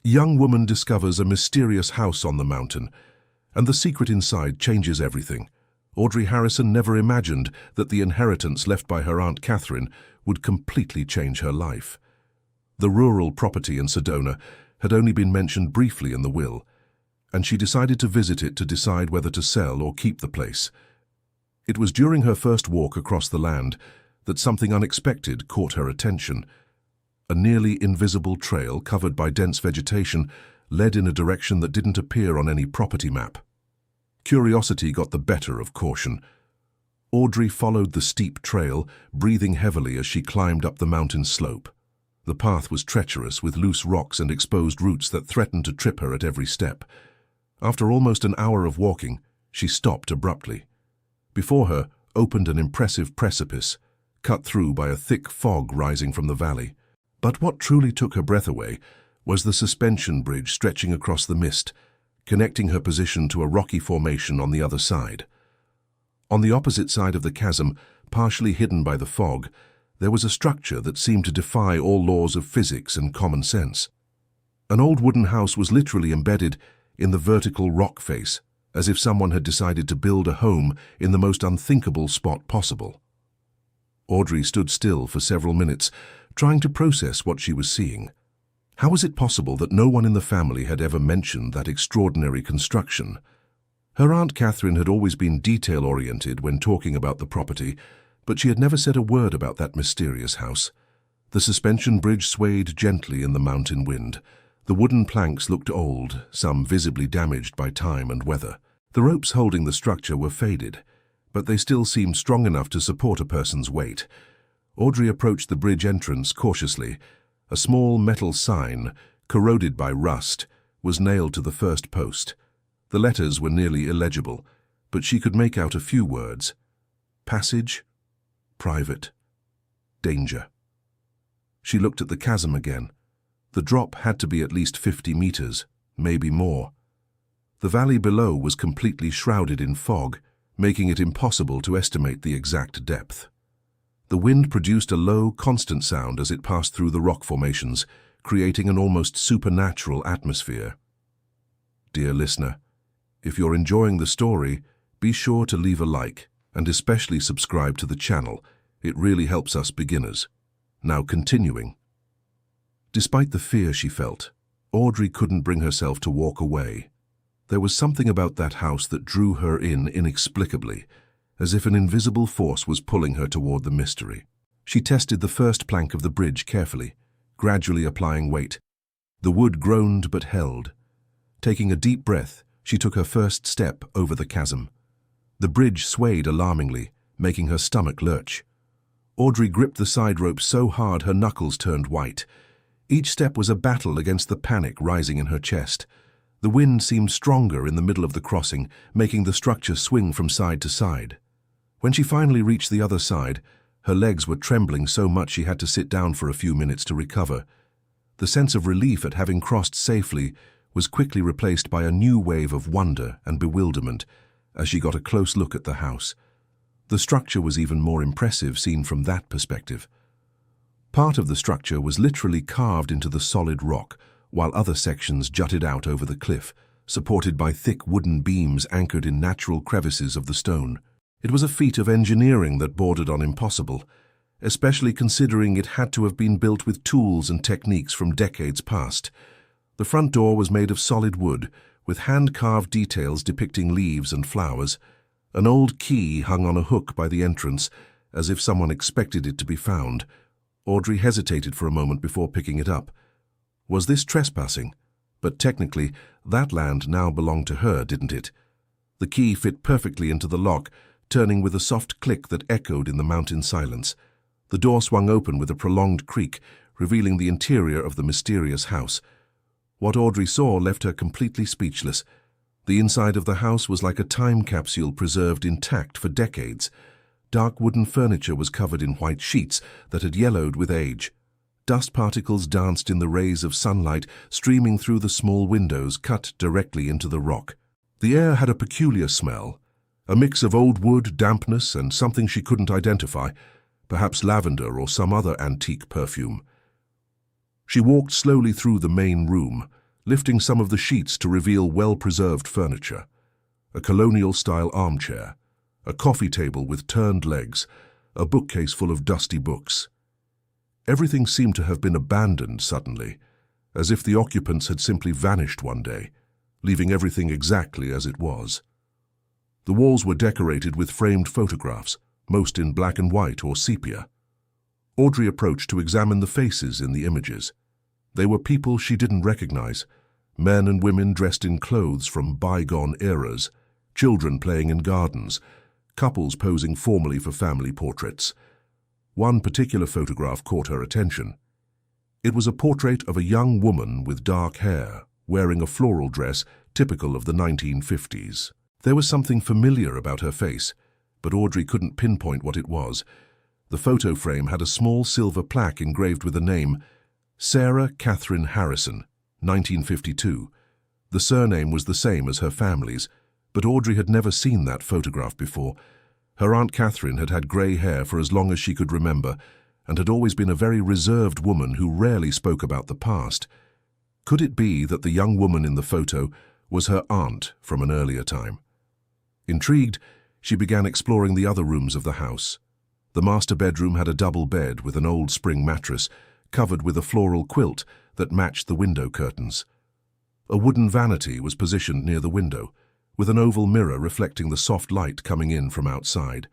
Young woman discovers a mysterious house on the mountain, and the secret inside changes everything. Audrey Harrison never imagined that the inheritance left by her Aunt Catherine would completely change her life. The rural property in Sedona had only been mentioned briefly in the will, and she decided to visit it to decide whether to sell or keep the place. It was during her first walk across the land that something unexpected caught her attention. A nearly invisible trail covered by dense vegetation led in a direction that didn't appear on any property map. Curiosity got the better of caution. Audrey followed the steep trail, breathing heavily as she climbed up the mountain slope. The path was treacherous, with loose rocks and exposed roots that threatened to trip her at every step. After almost an hour of walking, she stopped abruptly. Before her opened an impressive precipice, cut through by a thick fog rising from the valley. But what truly took her breath away was the suspension bridge stretching across the mist, connecting her position to a rocky formation on the other side. On the opposite side of the chasm, partially hidden by the fog, there was a structure that seemed to defy all laws of physics and common sense. An old wooden house was literally embedded in the vertical rock face, as if someone had decided to build a home in the most unthinkable spot possible. Audrey stood still for several minutes, trying to process what she was seeing. How was it possible that no one in the family had ever mentioned that extraordinary construction? Her Aunt Catherine had always been detail-oriented when talking about the property, but she had never said a word about that mysterious house. The suspension bridge swayed gently in the mountain wind. The wooden planks looked old, some visibly damaged by time and weather. The ropes holding the structure were faded, but they still seemed strong enough to support a person's weight. Audrey approached the bridge entrance cautiously. A small metal sign, corroded by rust, was nailed to the first post. The letters were nearly illegible, but she could make out a few words. Passage, private, danger. She looked at the chasm again. The drop had to be at least 50 meters, maybe more. The valley below was completely shrouded in fog, making it impossible to estimate the exact depth. The wind produced a low, constant sound as it passed through the rock formations, creating an almost supernatural atmosphere. Dear listener, if you're enjoying the story, be sure to leave a like and especially subscribe to the channel. It really helps us beginners. Now continuing. Despite the fear she felt, Audrey couldn't bring herself to walk away. There was something about that house that drew her in inexplicably, as if an invisible force was pulling her toward the mystery. She tested the first plank of the bridge carefully, gradually applying weight. The wood groaned but held. Taking a deep breath, she took her first step over the chasm. The bridge swayed alarmingly, making her stomach lurch. Audrey gripped the side rope so hard her knuckles turned white. Each step was a battle against the panic rising in her chest. The wind seemed stronger in the middle of the crossing, making the structure swing from side to side. When she finally reached the other side, her legs were trembling so much she had to sit down for a few minutes to recover. The sense of relief at having crossed safely was quickly replaced by a new wave of wonder and bewilderment as she got a close look at the house. The structure was even more impressive seen from that perspective. Part of the structure was literally carved into the solid rock, while other sections jutted out over the cliff, supported by thick wooden beams anchored in natural crevices of the stone. It was a feat of engineering that bordered on impossible, especially considering it had to have been built with tools and techniques from decades past. The front door was made of solid wood, with hand-carved details depicting leaves and flowers. An old key hung on a hook by the entrance, as if someone expected it to be found. Audrey hesitated for a moment before picking it up. Was this trespassing? But technically, that land now belonged to her, didn't it? The key fit perfectly into the lock, turning with a soft click that echoed in the mountain silence. The door swung open with a prolonged creak, revealing the interior of the mysterious house. What Audrey saw left her completely speechless. The inside of the house was like a time capsule preserved intact for decades. Dark wooden furniture was covered in white sheets that had yellowed with age. Dust particles danced in the rays of sunlight streaming through the small windows cut directly into the rock. The air had a peculiar smell, a mix of old wood, dampness, and something she couldn't identify, perhaps lavender or some other antique perfume. She walked slowly through the main room, lifting some of the sheets to reveal well-preserved furniture. A colonial-style armchair, a coffee table with turned legs, a bookcase full of dusty books. Everything seemed to have been abandoned suddenly, as if the occupants had simply vanished one day, leaving everything exactly as it was. The walls were decorated with framed photographs, most in black and white or sepia. Audrey approached to examine the faces in the images. They were people she didn't recognize, men and women dressed in clothes from bygone eras, children playing in gardens, couples posing formally for family portraits. One particular photograph caught her attention. It was a portrait of a young woman with dark hair, wearing a floral dress typical of the 1950s. There was something familiar about her face, but Audrey couldn't pinpoint what it was. The photo frame had a small silver plaque engraved with the name Sarah Catherine Harrison, 1952. The surname was the same as her family's, but Audrey had never seen that photograph before. Her Aunt Catherine had had grey hair for as long as she could remember, and had always been a very reserved woman who rarely spoke about the past. Could it be that the young woman in the photo was her aunt from an earlier time? Intrigued, she began exploring the other rooms of the house. The master bedroom had a double bed with an old spring mattress, covered with a floral quilt that matched the window curtains. A wooden vanity was positioned near the window, with an oval mirror reflecting the soft light coming in from outside.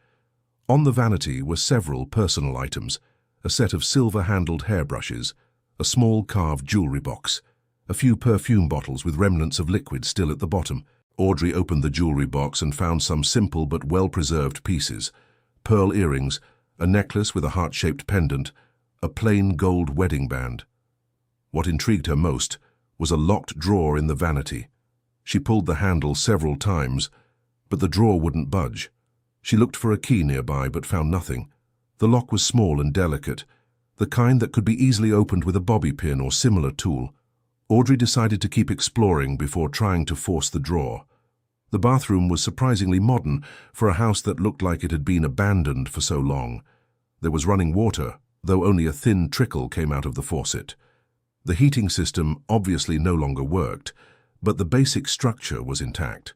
On the vanity were several personal items, a set of silver-handled hairbrushes, a small carved jewelry box, a few perfume bottles with remnants of liquid still at the bottom. Audrey opened the jewelry box and found some simple but well-preserved pieces: pearl earrings, a necklace with a heart-shaped pendant, a plain gold wedding band. What intrigued her most was a locked drawer in the vanity. She pulled the handle several times, but the drawer wouldn't budge. She looked for a key nearby but found nothing. The lock was small and delicate, the kind that could be easily opened with a bobby pin or similar tool. Audrey decided to keep exploring before trying to force the drawer. The bathroom was surprisingly modern for a house that looked like it had been abandoned for so long. There was running water, though only a thin trickle came out of the faucet. The heating system obviously no longer worked, but the basic structure was intact.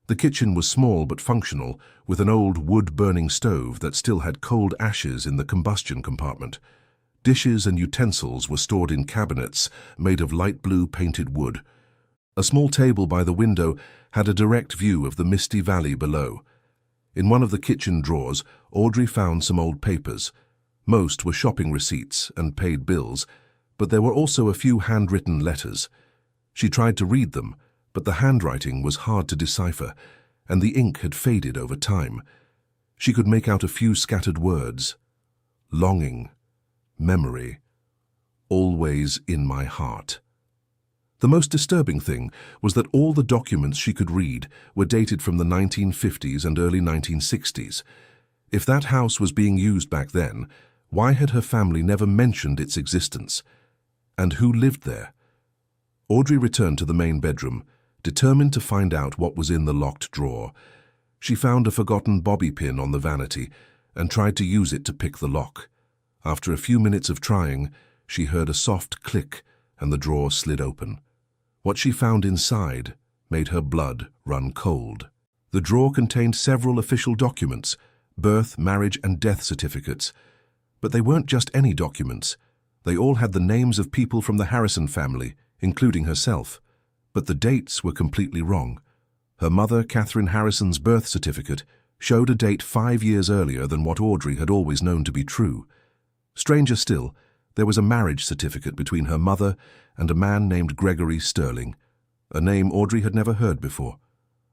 The kitchen was small but functional, with an old wood-burning stove that still had cold ashes in the combustion compartment. Dishes and utensils were stored in cabinets made of light blue painted wood. A small table by the window had a direct view of the misty valley below. In one of the kitchen drawers, Audrey found some old papers. Most were shopping receipts and paid bills, but there were also a few handwritten letters. She tried to read them, but the handwriting was hard to decipher, and the ink had faded over time. She could make out a few scattered words: longing, memory, always in my heart. The most disturbing thing was that all the documents she could read were dated from the 1950s and early 1960s. If that house was being used back then, why had her family never mentioned its existence? And who lived there? Audrey returned to the main bedroom, determined to find out what was in the locked drawer. She found a forgotten bobby pin on the vanity and tried to use it to pick the lock. After a few minutes of trying, she heard a soft click and the drawer slid open. What she found inside made her blood run cold. The drawer contained several official documents, birth, marriage, and death certificates. But they weren't just any documents. They all had the names of people from the Harrison family, including herself. But the dates were completely wrong. Her mother, Catherine Harrison's birth certificate, showed a date 5 years earlier than what Audrey had always known to be true. Stranger still, there was a marriage certificate between her mother and a man named Gregory Sterling, a name Audrey had never heard before.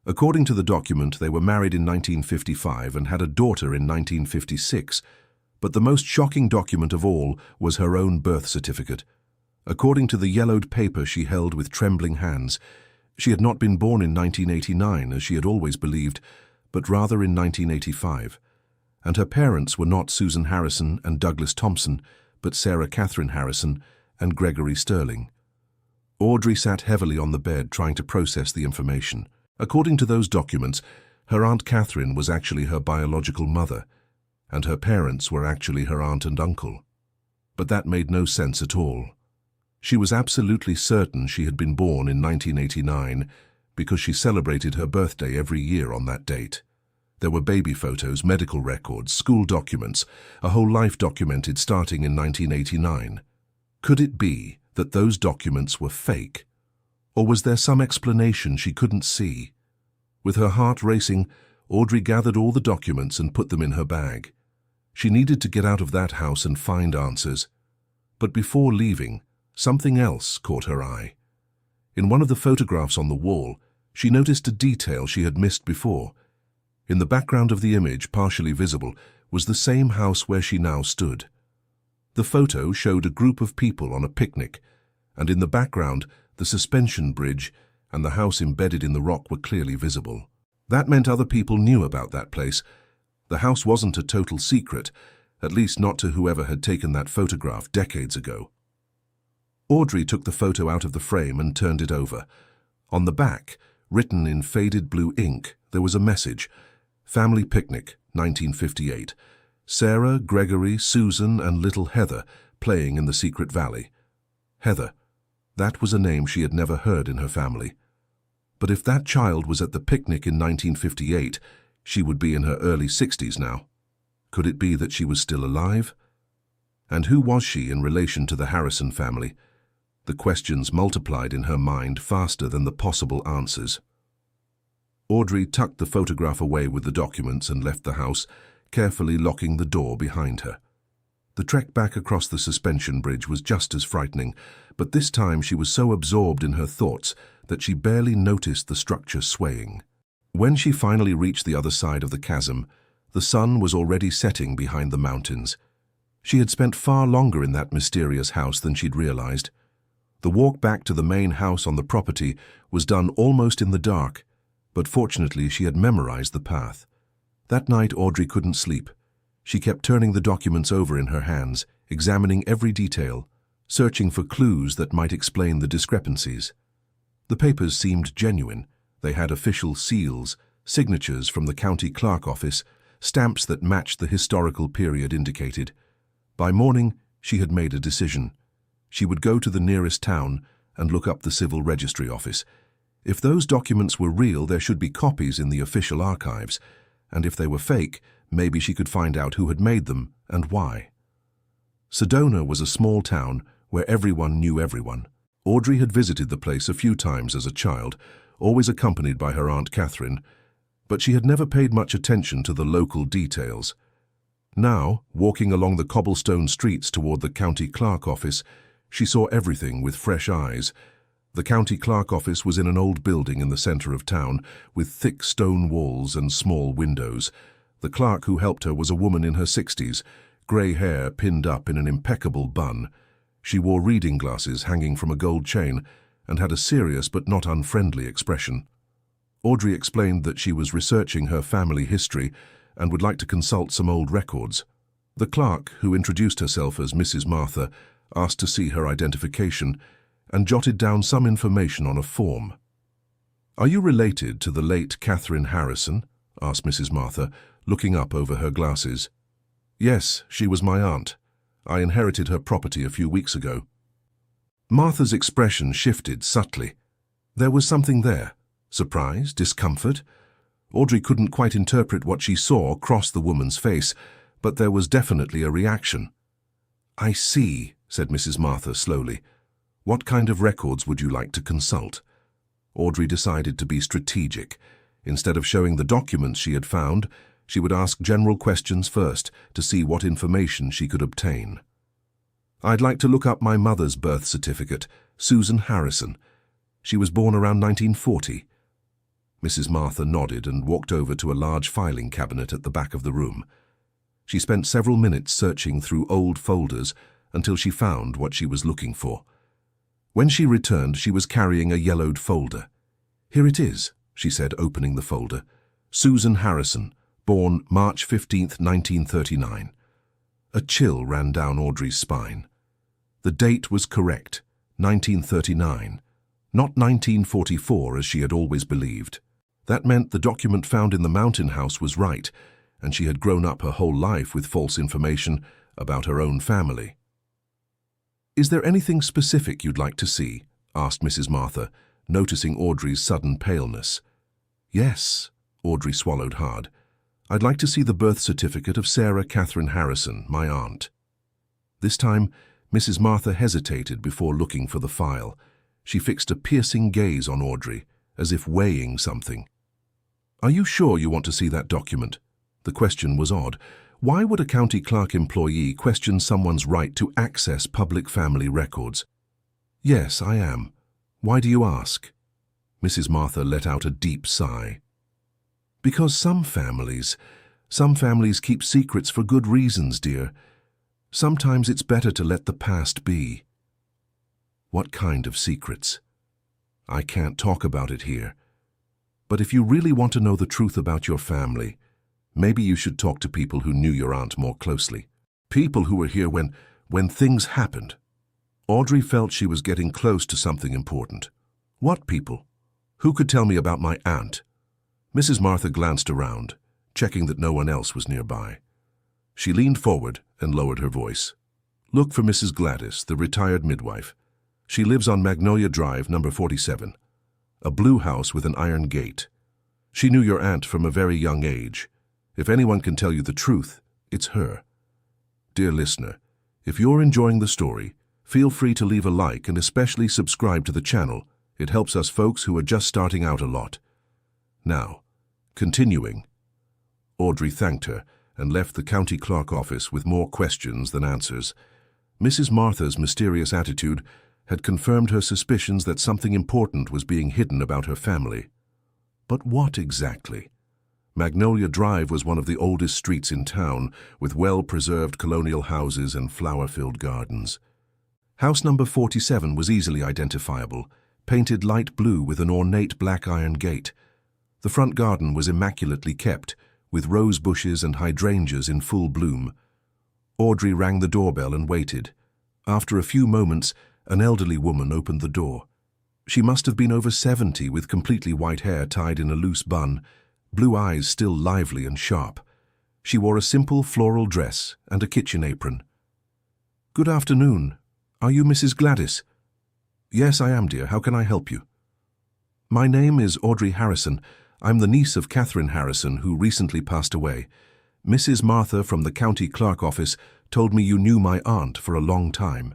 According to the document, they were married in 1955 and had a daughter in 1956, but the most shocking document of all was her own birth certificate. According to the yellowed paper she held with trembling hands, she had not been born in 1989, as she had always believed, but rather in 1985. And her parents were not Susan Harrison and Douglas Thompson, but Sarah Catherine Harrison and Gregory Sterling. Audrey sat heavily on the bed trying to process the information. According to those documents, her Aunt Catherine was actually her biological mother, and her parents were actually her aunt and uncle. But that made no sense at all. She was absolutely certain she had been born in 1989 because she celebrated her birthday every year on that date. There were baby photos, medical records, school documents, a whole life documented starting in 1989. Could it be that those documents were fake? Or was there some explanation she couldn't see? With her heart racing, Audrey gathered all the documents and put them in her bag. She needed to get out of that house and find answers. But before leaving, something else caught her eye. In one of the photographs on the wall, she noticed a detail she had missed before. In the background of the image, partially visible, was the same house where she now stood. The photo showed a group of people on a picnic, and in the background, the suspension bridge and the house embedded in the rock were clearly visible. That meant other people knew about that place. The house wasn't a total secret, at least not to whoever had taken that photograph decades ago. Audrey took the photo out of the frame and turned it over. On the back, written in faded blue ink, there was a message: Family Picnic, 1958. Sarah, Gregory, Susan, and little Heather playing in the secret valley. Heather. That was a name she had never heard in her family. But if that child was at the picnic in 1958, she would be in her early 60s now. Could it be that she was still alive? And who was she in relation to the Harrison family? The questions multiplied in her mind faster than the possible answers. Audrey tucked the photograph away with the documents and left the house, carefully locking the door behind her. The trek back across the suspension bridge was just as frightening, but this time she was so absorbed in her thoughts that she barely noticed the structure swaying. When she finally reached the other side of the chasm, the sun was already setting behind the mountains. She had spent far longer in that mysterious house than she'd realized. The walk back to the main house on the property was done almost in the dark, but fortunately she had memorized the path. That night Audrey couldn't sleep. She kept turning the documents over in her hands, examining every detail, searching for clues that might explain the discrepancies. The papers seemed genuine. They had official seals, signatures from the county clerk office, stamps that matched the historical period indicated. By morning, she had made a decision. She would go to the nearest town and look up the civil registry office. If those documents were real, there should be copies in the official archives, and if they were fake, maybe she could find out who had made them and why. Sedona was a small town where everyone knew everyone. Audrey had visited the place a few times as a child, always accompanied by her Aunt Catherine, but she had never paid much attention to the local details. Now, walking along the cobblestone streets toward the county clerk office, she saw everything with fresh eyes. The county clerk office was in an old building in the center of town, with thick stone walls and small windows. The clerk who helped her was a woman in her 60s, grey hair pinned up in an impeccable bun. She wore reading glasses hanging from a gold chain and had a serious but not unfriendly expression. Audrey explained that she was researching her family history and would like to consult some old records. The clerk, who introduced herself as Mrs. Martha, asked to see her identification and jotted down some information on a form. "Are you related to the late Catherine Harrison?" asked Mrs. Martha, looking up over her glasses. "Yes, she was my aunt. I inherited her property a few weeks ago." Martha's expression shifted subtly. There was something there. Surprise? Discomfort? Audrey couldn't quite interpret what she saw cross the woman's face, but there was definitely a reaction. "I see," said Mrs. Martha slowly. "What kind of records would you like to consult?" Audrey decided to be strategic. Instead of showing the documents she had found, she would ask general questions first to see what information she could obtain. "I'd like to look up my mother's birth certificate, Susan Harrison. She was born around 1940. Mrs. Martha nodded and walked over to a large filing cabinet at the back of the room. She spent several minutes searching through old folders until she found what she was looking for. When she returned, she was carrying a yellowed folder. "Here it is," she said, opening the folder. "Susan Harrison, born March 15th, 1939. A chill ran down Audrey's spine. The date was correct, 1939, not 1944 as she had always believed. That meant the document found in the mountain house was right, and she had grown up her whole life with false information about her own family. "Is there anything specific you'd like to see?" asked Mrs. Martha, noticing Audrey's sudden paleness. "Yes," Audrey swallowed hard. "I'd like to see the birth certificate of Sarah Catherine Harrison, my aunt." This time, Mrs. Martha hesitated before looking for the file. She fixed a piercing gaze on Audrey, as if weighing something. "Are you sure you want to see that document?" The question was odd. Why would a county clerk employee question someone's right to access public family records? "Yes, I am. Why do you ask?" Mrs. Martha let out a deep sigh. "Because some families keep secrets for good reasons, dear. Sometimes it's better to let the past be." "What kind of secrets?" "I can't talk about it here. But if you really want to know the truth about your family, maybe you should talk to people who knew your aunt more closely. People who were here when things happened." Audrey felt she was getting close to something important. "What people? Who could tell me about my aunt?" Mrs. Martha glanced around, checking that no one else was nearby. She leaned forward and lowered her voice. "Look for Mrs. Gladys, the retired midwife. She lives on Magnolia Drive, number 47. A blue house with an iron gate. She knew your aunt from a very young age. If anyone can tell you the truth, it's her." Dear listener, if you're enjoying the story, feel free to leave a like and especially subscribe to the channel. It helps us folks who are just starting out a lot. Now, continuing. Audrey thanked her and left the county clerk office with more questions than answers. Mrs. Martha's mysterious attitude had confirmed her suspicions that something important was being hidden about her family. But what exactly? Magnolia Drive was one of the oldest streets in town, with well-preserved colonial houses and flower-filled gardens. House number 47 was easily identifiable, painted light blue with an ornate black iron gate. The front garden was immaculately kept, with rose bushes and hydrangeas in full bloom. Audrey rang the doorbell and waited. After a few moments, an elderly woman opened the door. She must have been over 70, with completely white hair tied in a loose bun, blue eyes still lively and sharp. She wore a simple floral dress and a kitchen apron. "Good afternoon. Are you Mrs. Gladys?" "Yes, I am, dear. How can I help you?" "My name is Audrey Harrison. I'm the niece of Catherine Harrison, who recently passed away. Mrs. Martha from the county clerk office told me you knew my aunt for a long time."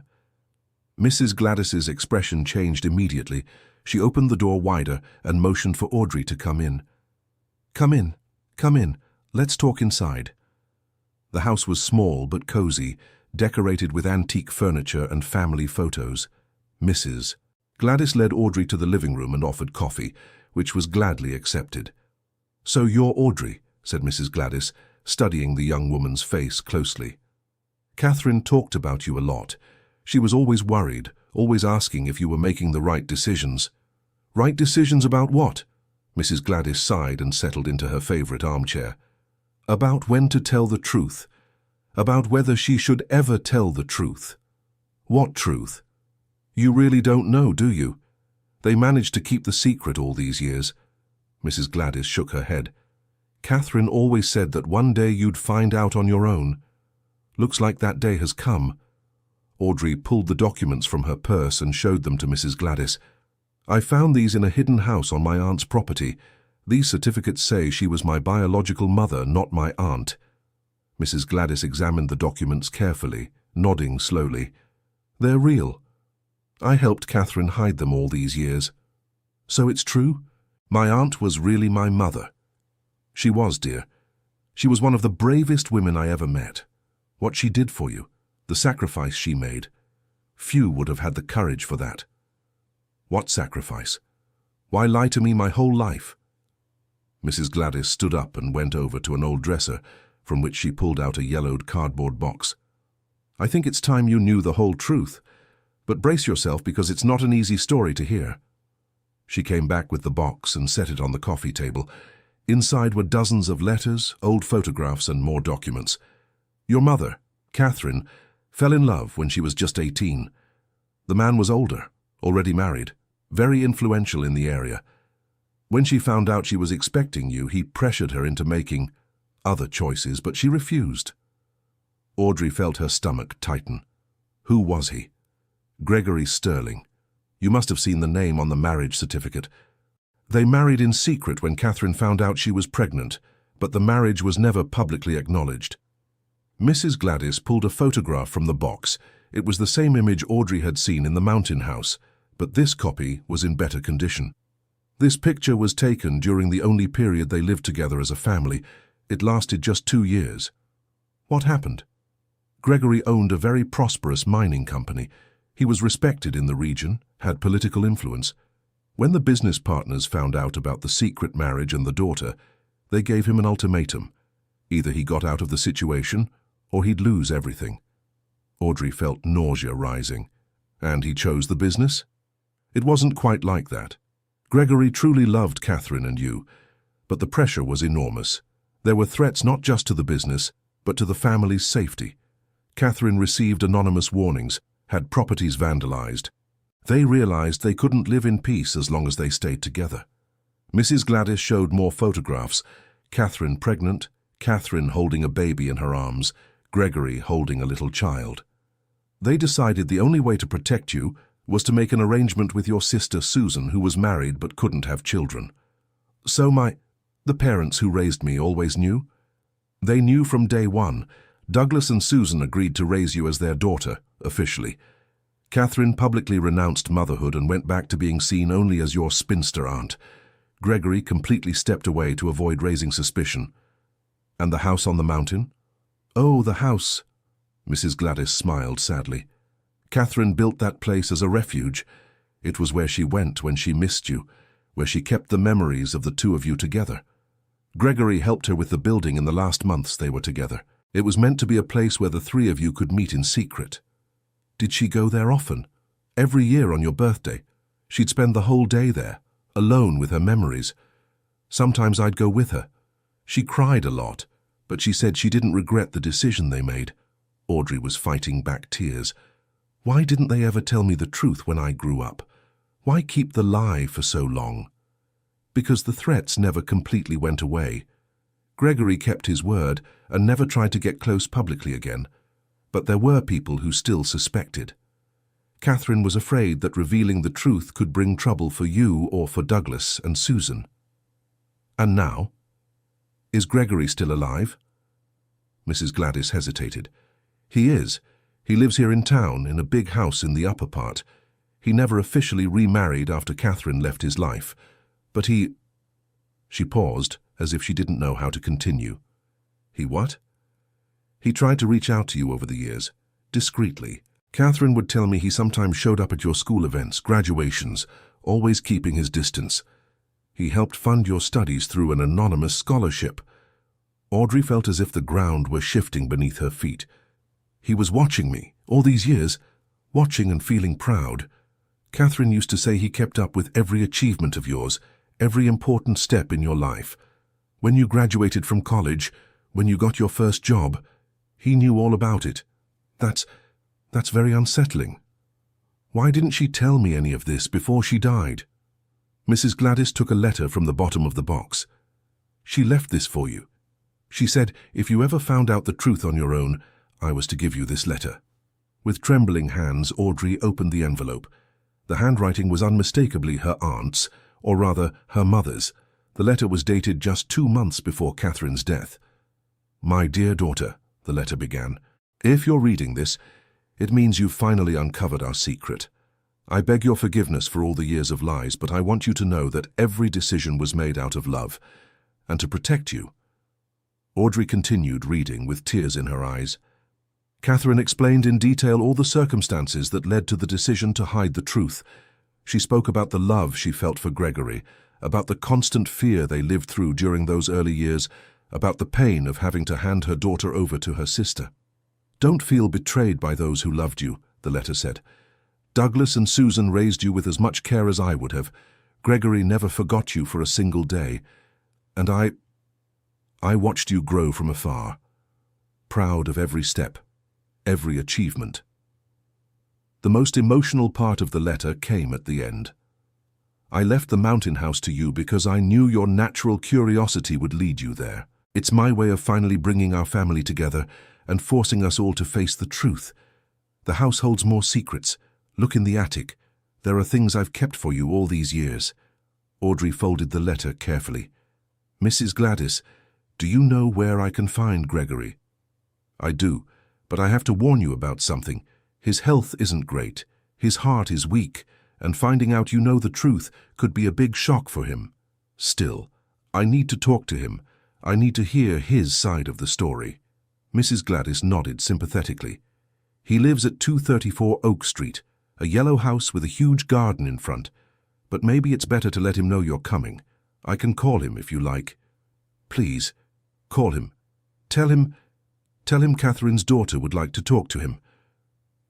Mrs. Gladys's expression changed immediately. She opened the door wider and motioned for Audrey to come in. Come in. Let's talk inside." The house was small but cozy, decorated with antique furniture and family photos. Mrs. Gladys led Audrey to the living room and offered coffee, which was gladly accepted. "So you're Audrey," said Mrs. Gladys, studying the young woman's face closely. "Catherine talked about you a lot. She was always worried, always asking if you were making the right decisions." "Right decisions about what?" Mrs. Gladys sighed and settled into her favorite armchair. "About when to tell the truth. About whether she should ever tell the truth." "What truth?" "You really don't know, do you? They managed to keep the secret all these years." Mrs. Gladys shook her head. "Catherine always said that one day you'd find out on your own. Looks like that day has come." Audrey pulled the documents from her purse and showed them to Mrs. Gladys. "I found these in a hidden house on my aunt's property. These certificates say she was my biological mother, not my aunt." Mrs. Gladys examined the documents carefully, nodding slowly. "They're real. I helped Catherine hide them all these years." "So it's true? My aunt was really my mother?" "She was, dear. She was one of the bravest women I ever met. What she did for you, the sacrifice she made, few would have had the courage for that." "What sacrifice? Why lie to me my whole life?" Mrs. Gladys stood up and went over to an old dresser, from which she pulled out a yellowed cardboard box. "I think it's time you knew the whole truth, but brace yourself because it's not an easy story to hear." She came back with the box and set it on the coffee table. Inside were dozens of letters, old photographs, and more documents. "Your mother, Catherine, fell in love when she was just 18. The man was older, already married, very influential in the area. When she found out she was expecting you, he pressured her into making other choices, but she refused." Audrey felt her stomach tighten. "Who was he?" Gregory Sterling. You must have seen the name on the marriage certificate. They married in secret when Catherine found out she was pregnant, but the marriage was never publicly acknowledged. Mrs. Gladys pulled a photograph from the box. It was the same image Audrey had seen in the Mountain House, but this copy was in better condition. This picture was taken during the only period they lived together as a family. It lasted just 2 years. What happened? Gregory owned a very prosperous mining company. He was respected in the region, had political influence. When the business partners found out about the secret marriage and the daughter, they gave him an ultimatum. Either he got out of the situation, or he'd lose everything. Audrey felt nausea rising. And he chose the business? It wasn't quite like that. Gregory truly loved Catherine and you, but the pressure was enormous. There were threats not just to the business, but to the family's safety. Catherine received anonymous warnings, had properties vandalized. They realized they couldn't live in peace as long as they stayed together. Mrs. Gladys showed more photographs. Catherine pregnant, Catherine holding a baby in her arms, Gregory holding a little child. They decided the only way to protect you was to make an arrangement with your sister Susan, who was married but couldn't have children. So the parents who raised me always knew? They knew from day one. Douglas and Susan agreed to raise you as their daughter, officially. Catherine publicly renounced motherhood and went back to being seen only as your spinster aunt. Gregory completely stepped away to avoid raising suspicion. And the house on the mountain? Oh, the house. Mrs. Gladys smiled sadly. Catherine built that place as a refuge. It was where she went when she missed you, where she kept the memories of the two of you together. Gregory helped her with the building in the last months they were together. It was meant to be a place where the three of you could meet in secret. Did she go there often? Every year on your birthday? She'd spend the whole day there, alone with her memories. Sometimes I'd go with her. She cried a lot, but she said she didn't regret the decision they made. Audrey was fighting back tears. Why didn't they ever tell me the truth when I grew up? Why keep the lie for so long? Because the threats never completely went away. Gregory kept his word and never tried to get close publicly again. But there were people who still suspected. Catherine was afraid that revealing the truth could bring trouble for you or for Douglas and Susan. And now? Is Gregory still alive? Mrs. Gladys hesitated. He is. He lives here in town, in a big house in the upper part. He never officially remarried after Catherine left his life. But he... She paused, as if she didn't know how to continue. He what? He tried to reach out to you over the years, discreetly. Catherine would tell me he sometimes showed up at your school events, graduations, always keeping his distance. He helped fund your studies through an anonymous scholarship. Audrey felt as if the ground were shifting beneath her feet. He was watching me, all these years, watching and feeling proud. Catherine used to say he kept up with every achievement of yours, every important step in your life. When you graduated from college, when you got your first job, he knew all about it. That's very unsettling. Why didn't she tell me any of this before she died? Mrs. Gladys took a letter from the bottom of the box. She left this for you. She said, if you ever found out the truth on your own, I was to give you this letter. With trembling hands, Audrey opened the envelope. The handwriting was unmistakably her aunt's, or rather, her mother's. The letter was dated just 2 months before Catherine's death. My dear daughter, the letter began, if you're reading this, it means you've finally uncovered our secret. I beg your forgiveness for all the years of lies, but I want you to know that every decision was made out of love, and to protect you. Audrey continued reading with tears in her eyes. Catherine explained in detail all the circumstances that led to the decision to hide the truth. She spoke about the love she felt for Gregory, about the constant fear they lived through during those early years, about the pain of having to hand her daughter over to her sister. Don't feel betrayed by those who loved you, the letter said. Douglas and Susan raised you with as much care as I would have. Gregory never forgot you for a single day. And I watched you grow from afar, proud of every step, every achievement. The most emotional part of the letter came at the end. I left the Mountain House to you because I knew your natural curiosity would lead you there. It's my way of finally bringing our family together and forcing us all to face the truth. The house holds more secrets, Look in the attic. There are things I've kept for you all these years." Audrey folded the letter carefully. "Mrs. Gladys, do you know where I can find Gregory?" "I do, but I have to warn you about something. His health isn't great. His heart is weak, and finding out you know the truth could be a big shock for him. Still, I need to talk to him. I need to hear his side of the story." Mrs. Gladys nodded sympathetically. "He lives at 234 Oak Street, a yellow house with a huge garden in front. But maybe it's better to let him know you're coming. I can call him if you like." "Please, call him. Tell him Catherine's daughter would like to talk to him."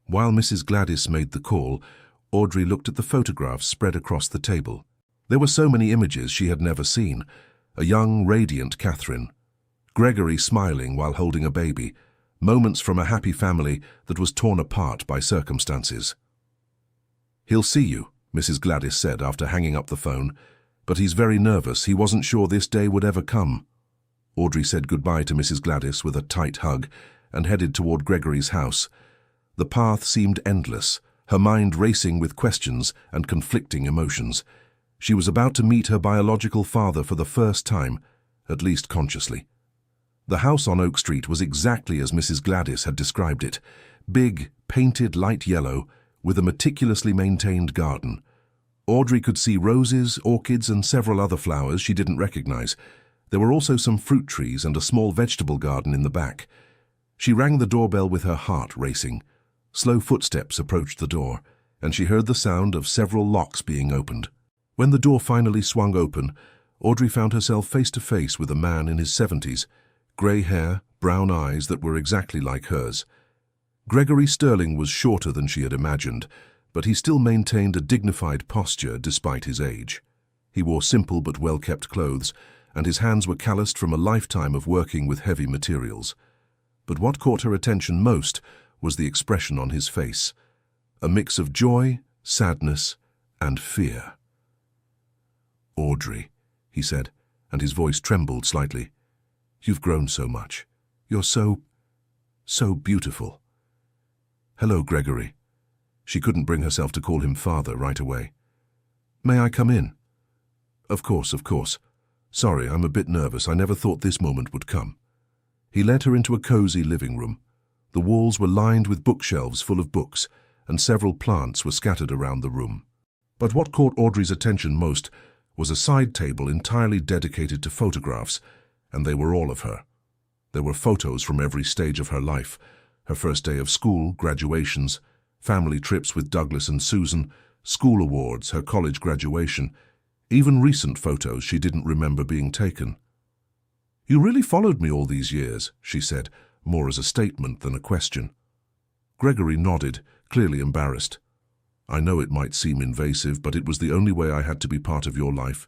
While Mrs. Gladys made the call, Audrey looked at the photographs spread across the table. There were so many images she had never seen. A young, radiant Catherine. Gregory smiling while holding a baby. Moments from a happy family that was torn apart by circumstances. "He'll see you," Mrs. Gladys said after hanging up the phone. "But he's very nervous. He wasn't sure this day would ever come." Audrey said goodbye to Mrs. Gladys with a tight hug and headed toward Gregory's house. The path seemed endless, her mind racing with questions and conflicting emotions. She was about to meet her biological father for the first time, at least consciously. The house on Oak Street was exactly as Mrs. Gladys had described it. Big, painted light yellow, with a meticulously maintained garden. Audrey could see roses, orchids, and several other flowers she didn't recognize. There were also some fruit trees and a small vegetable garden in the back. She rang the doorbell with her heart racing. Slow footsteps approached the door, and she heard the sound of several locks being opened. When the door finally swung open, Audrey found herself face to face with a man in his 70s, grey hair, brown eyes that were exactly like hers. Gregory Sterling was shorter than she had imagined, but he still maintained a dignified posture despite his age. He wore simple but well-kept clothes, and his hands were calloused from a lifetime of working with heavy materials. But what caught her attention most was the expression on his face, a mix of joy, sadness, and fear. "Audrey," he said, and his voice trembled slightly. "You've grown so much. You're so beautiful." "Hello, Gregory." She couldn't bring herself to call him father right away. "May I come in?" Of course. Sorry, I'm a bit nervous. I never thought this moment would come." He led her into a cozy living room. The walls were lined with bookshelves full of books, and several plants were scattered around the room. But what caught Audrey's attention most was a side table entirely dedicated to photographs, and they were all of her. There were photos from every stage of her life: her first day of school, graduations, family trips with Douglas and Susan, school awards, her college graduation, even recent photos she didn't remember being taken. "You really followed me all these years," she said, more as a statement than a question. Gregory nodded, clearly embarrassed. "I know it might seem invasive, but it was the only way I had to be part of your life.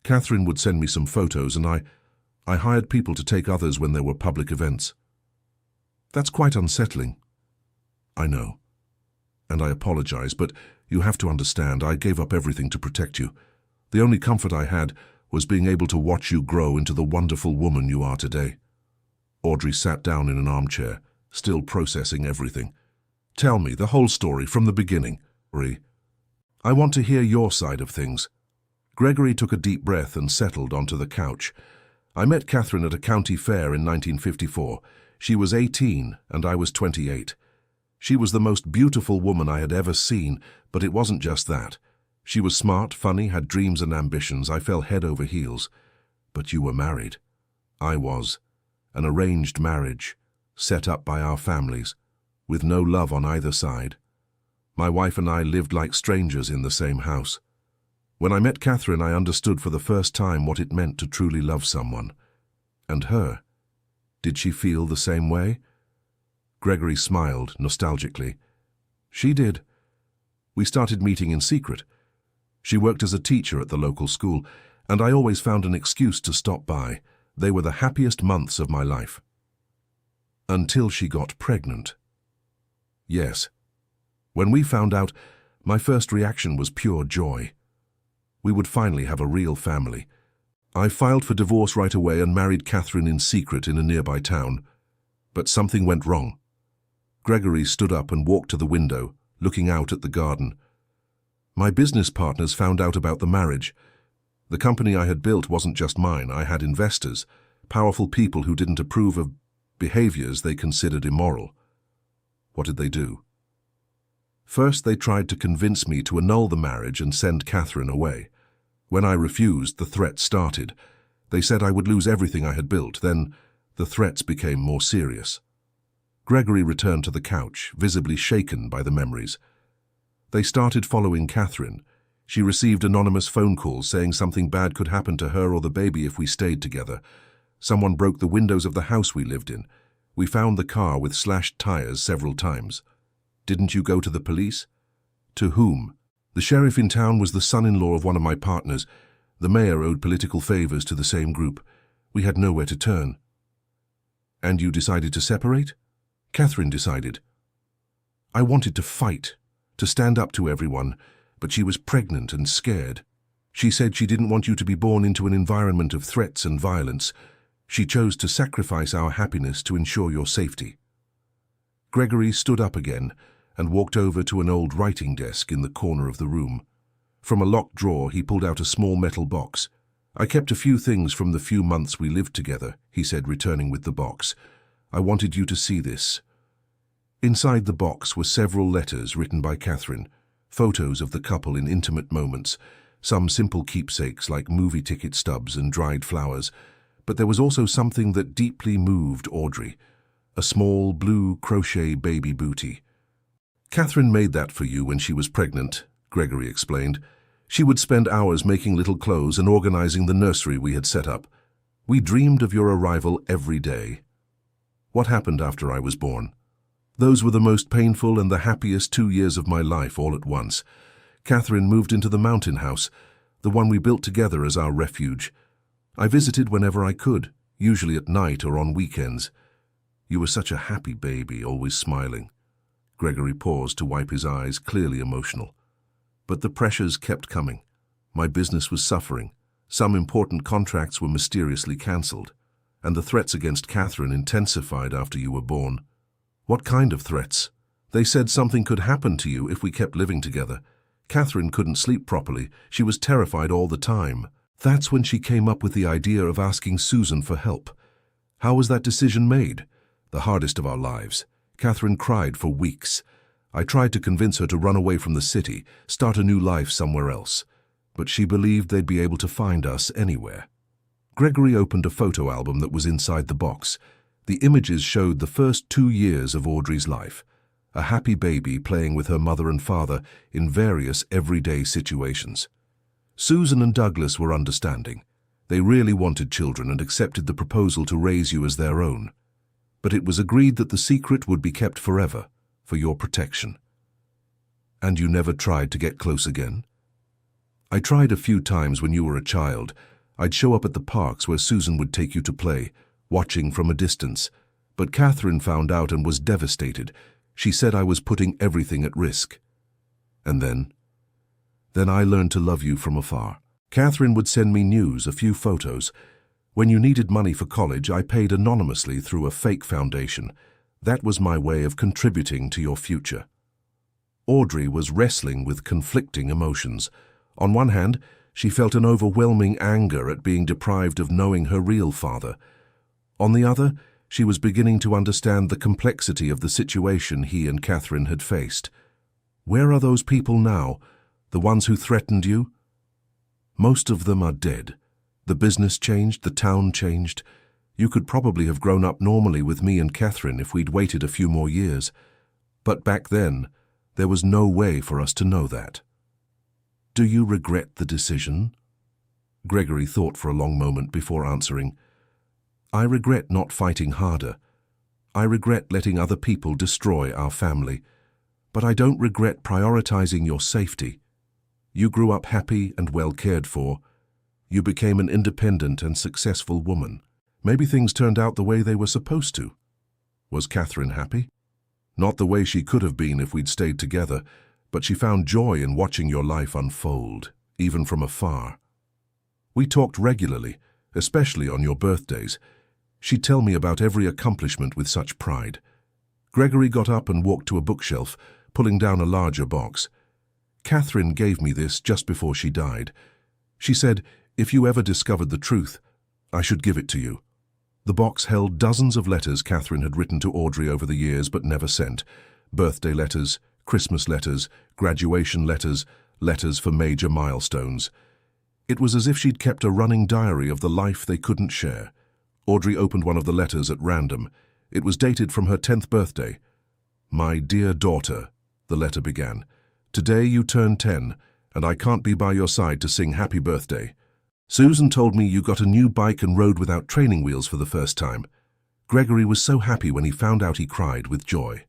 Catherine would send me some photos, and I hired people to take others when there were public events." "That's quite unsettling." "I know. And I apologize, but you have to understand, I gave up everything to protect you. The only comfort I had was being able to watch you grow into the wonderful woman you are today." Audrey sat down in an armchair, still processing everything. "Tell me the whole story from the beginning, Gregory. I want to hear your side of things." Gregory took a deep breath and settled onto the couch. "I met Catherine at a county fair in 1954. She was 18 and I was 28. She was the most beautiful woman I had ever seen, but it wasn't just that. She was smart, funny, had dreams and ambitions. I fell head over heels. But you were married. I was. An arranged marriage, set up by our families, with no love on either side. My wife and I lived like strangers in the same house. When I met Catherine, I understood for the first time what it meant to truly love someone. And her. Did she feel the same way?" Gregory smiled nostalgically. "She did. We started meeting in secret. She worked as a teacher at the local school, and I always found an excuse to stop by. They were the happiest months of my life." "Until she got pregnant." "Yes. When we found out, my first reaction was pure joy. We would finally have a real family. I filed for divorce right away and married Catherine in secret in a nearby town. But something went wrong." Gregory stood up and walked to the window, looking out at the garden. My business partners found out about the marriage. The company I had built wasn't just mine. I had investors, powerful people who didn't approve of behaviors they considered immoral. What did they do? First, they tried to convince me to annul the marriage and send Catherine away. When I refused, the threats started. They said I would lose everything I had built. Then the threats became more serious. Gregory returned to the couch, visibly shaken by the memories. They started following Catherine. She received anonymous phone calls saying something bad could happen to her or the baby if we stayed together. Someone broke the windows of the house we lived in. We found the car with slashed tires several times. Didn't you go to the police? To whom? The sheriff in town was the son-in-law of one of my partners. The mayor owed political favors to the same group. We had nowhere to turn. And you decided to separate? Catherine decided. I wanted to fight, to stand up to everyone, but she was pregnant and scared. She said she didn't want you to be born into an environment of threats and violence. She chose to sacrifice our happiness to ensure your safety. Gregory stood up again and walked over to an old writing desk in the corner of the room. From a locked drawer, he pulled out a small metal box. I kept a few things from the few months we lived together, he said, returning with the box. I wanted you to see this. Inside the box were several letters written by Catherine, photos of the couple in intimate moments, some simple keepsakes like movie ticket stubs and dried flowers. But there was also something that deeply moved Audrey, a small blue crochet baby bootie. Catherine made that for you when she was pregnant, Gregory explained. She would spend hours making little clothes and organizing the nursery we had set up. We dreamed of your arrival every day. What happened after I was born? Those were the most painful and the happiest 2 years of my life all at once. Catherine moved into the mountain house, the one we built together as our refuge. I visited whenever I could, usually at night or on weekends. You were such a happy baby, always smiling. Gregory paused to wipe his eyes, clearly emotional. But the pressures kept coming. My business was suffering. Some important contracts were mysteriously cancelled, and the threats against Catherine intensified after you were born. What kind of threats? They said something could happen to you if we kept living together. Catherine couldn't sleep properly. She was terrified all the time. That's when she came up with the idea of asking Susan for help. How was that decision made? The hardest of our lives. Catherine cried for weeks. I tried to convince her to run away from the city, start a new life somewhere else. But she believed they'd be able to find us anywhere. Gregory opened a photo album that was inside the box. The images showed the first 2 years of Audrey's life. A happy baby playing with her mother and father in various everyday situations. Susan and Douglas were understanding. They really wanted children and accepted the proposal to raise you as their own. But it was agreed that the secret would be kept forever, for your protection. And you never tried to get close again? I tried a few times when you were a child. I'd show up at the parks where Susan would take you to play, watching from a distance. But Catherine found out and was devastated. She said I was putting everything at risk. And then I learned to love you from afar. Catherine would send me news, a few photos. When you needed money for college, I paid anonymously through a fake foundation. That was my way of contributing to your future. Audrey was wrestling with conflicting emotions. On one hand, she felt an overwhelming anger at being deprived of knowing her real father. On the other, she was beginning to understand the complexity of the situation he and Catherine had faced. Where are those people now? The ones who threatened you? Most of them are dead. The business changed, the town changed. You could probably have grown up normally with me and Catherine if we'd waited a few more years. But back then, there was no way for us to know that. Do you regret the decision? Gregory thought for a long moment before answering. I regret not fighting harder. I regret letting other people destroy our family. But I don't regret prioritizing your safety. You grew up happy and well cared for. You became an independent and successful woman. Maybe things turned out the way they were supposed to. Was Catherine happy? Not the way she could have been if we'd stayed together, but she found joy in watching your life unfold, even from afar. We talked regularly, especially on your birthdays. She'd tell me about every accomplishment with such pride. Gregory got up and walked to a bookshelf, pulling down a larger box. "Catherine gave me this just before she died. She said, if you ever discovered the truth, I should give it to you." The box held dozens of letters Catherine had written to Audrey over the years but never sent. Birthday letters, Christmas letters, graduation letters, letters for major milestones. It was as if she'd kept a running diary of the life they couldn't share. Audrey opened one of the letters at random. It was dated from her 10th birthday. "My dear daughter," the letter began, "today you turn 10, and I can't be by your side to sing happy birthday. Susan told me you got a new bike and rode without training wheels for the first time. Gregory was so happy when he found out he cried with joy."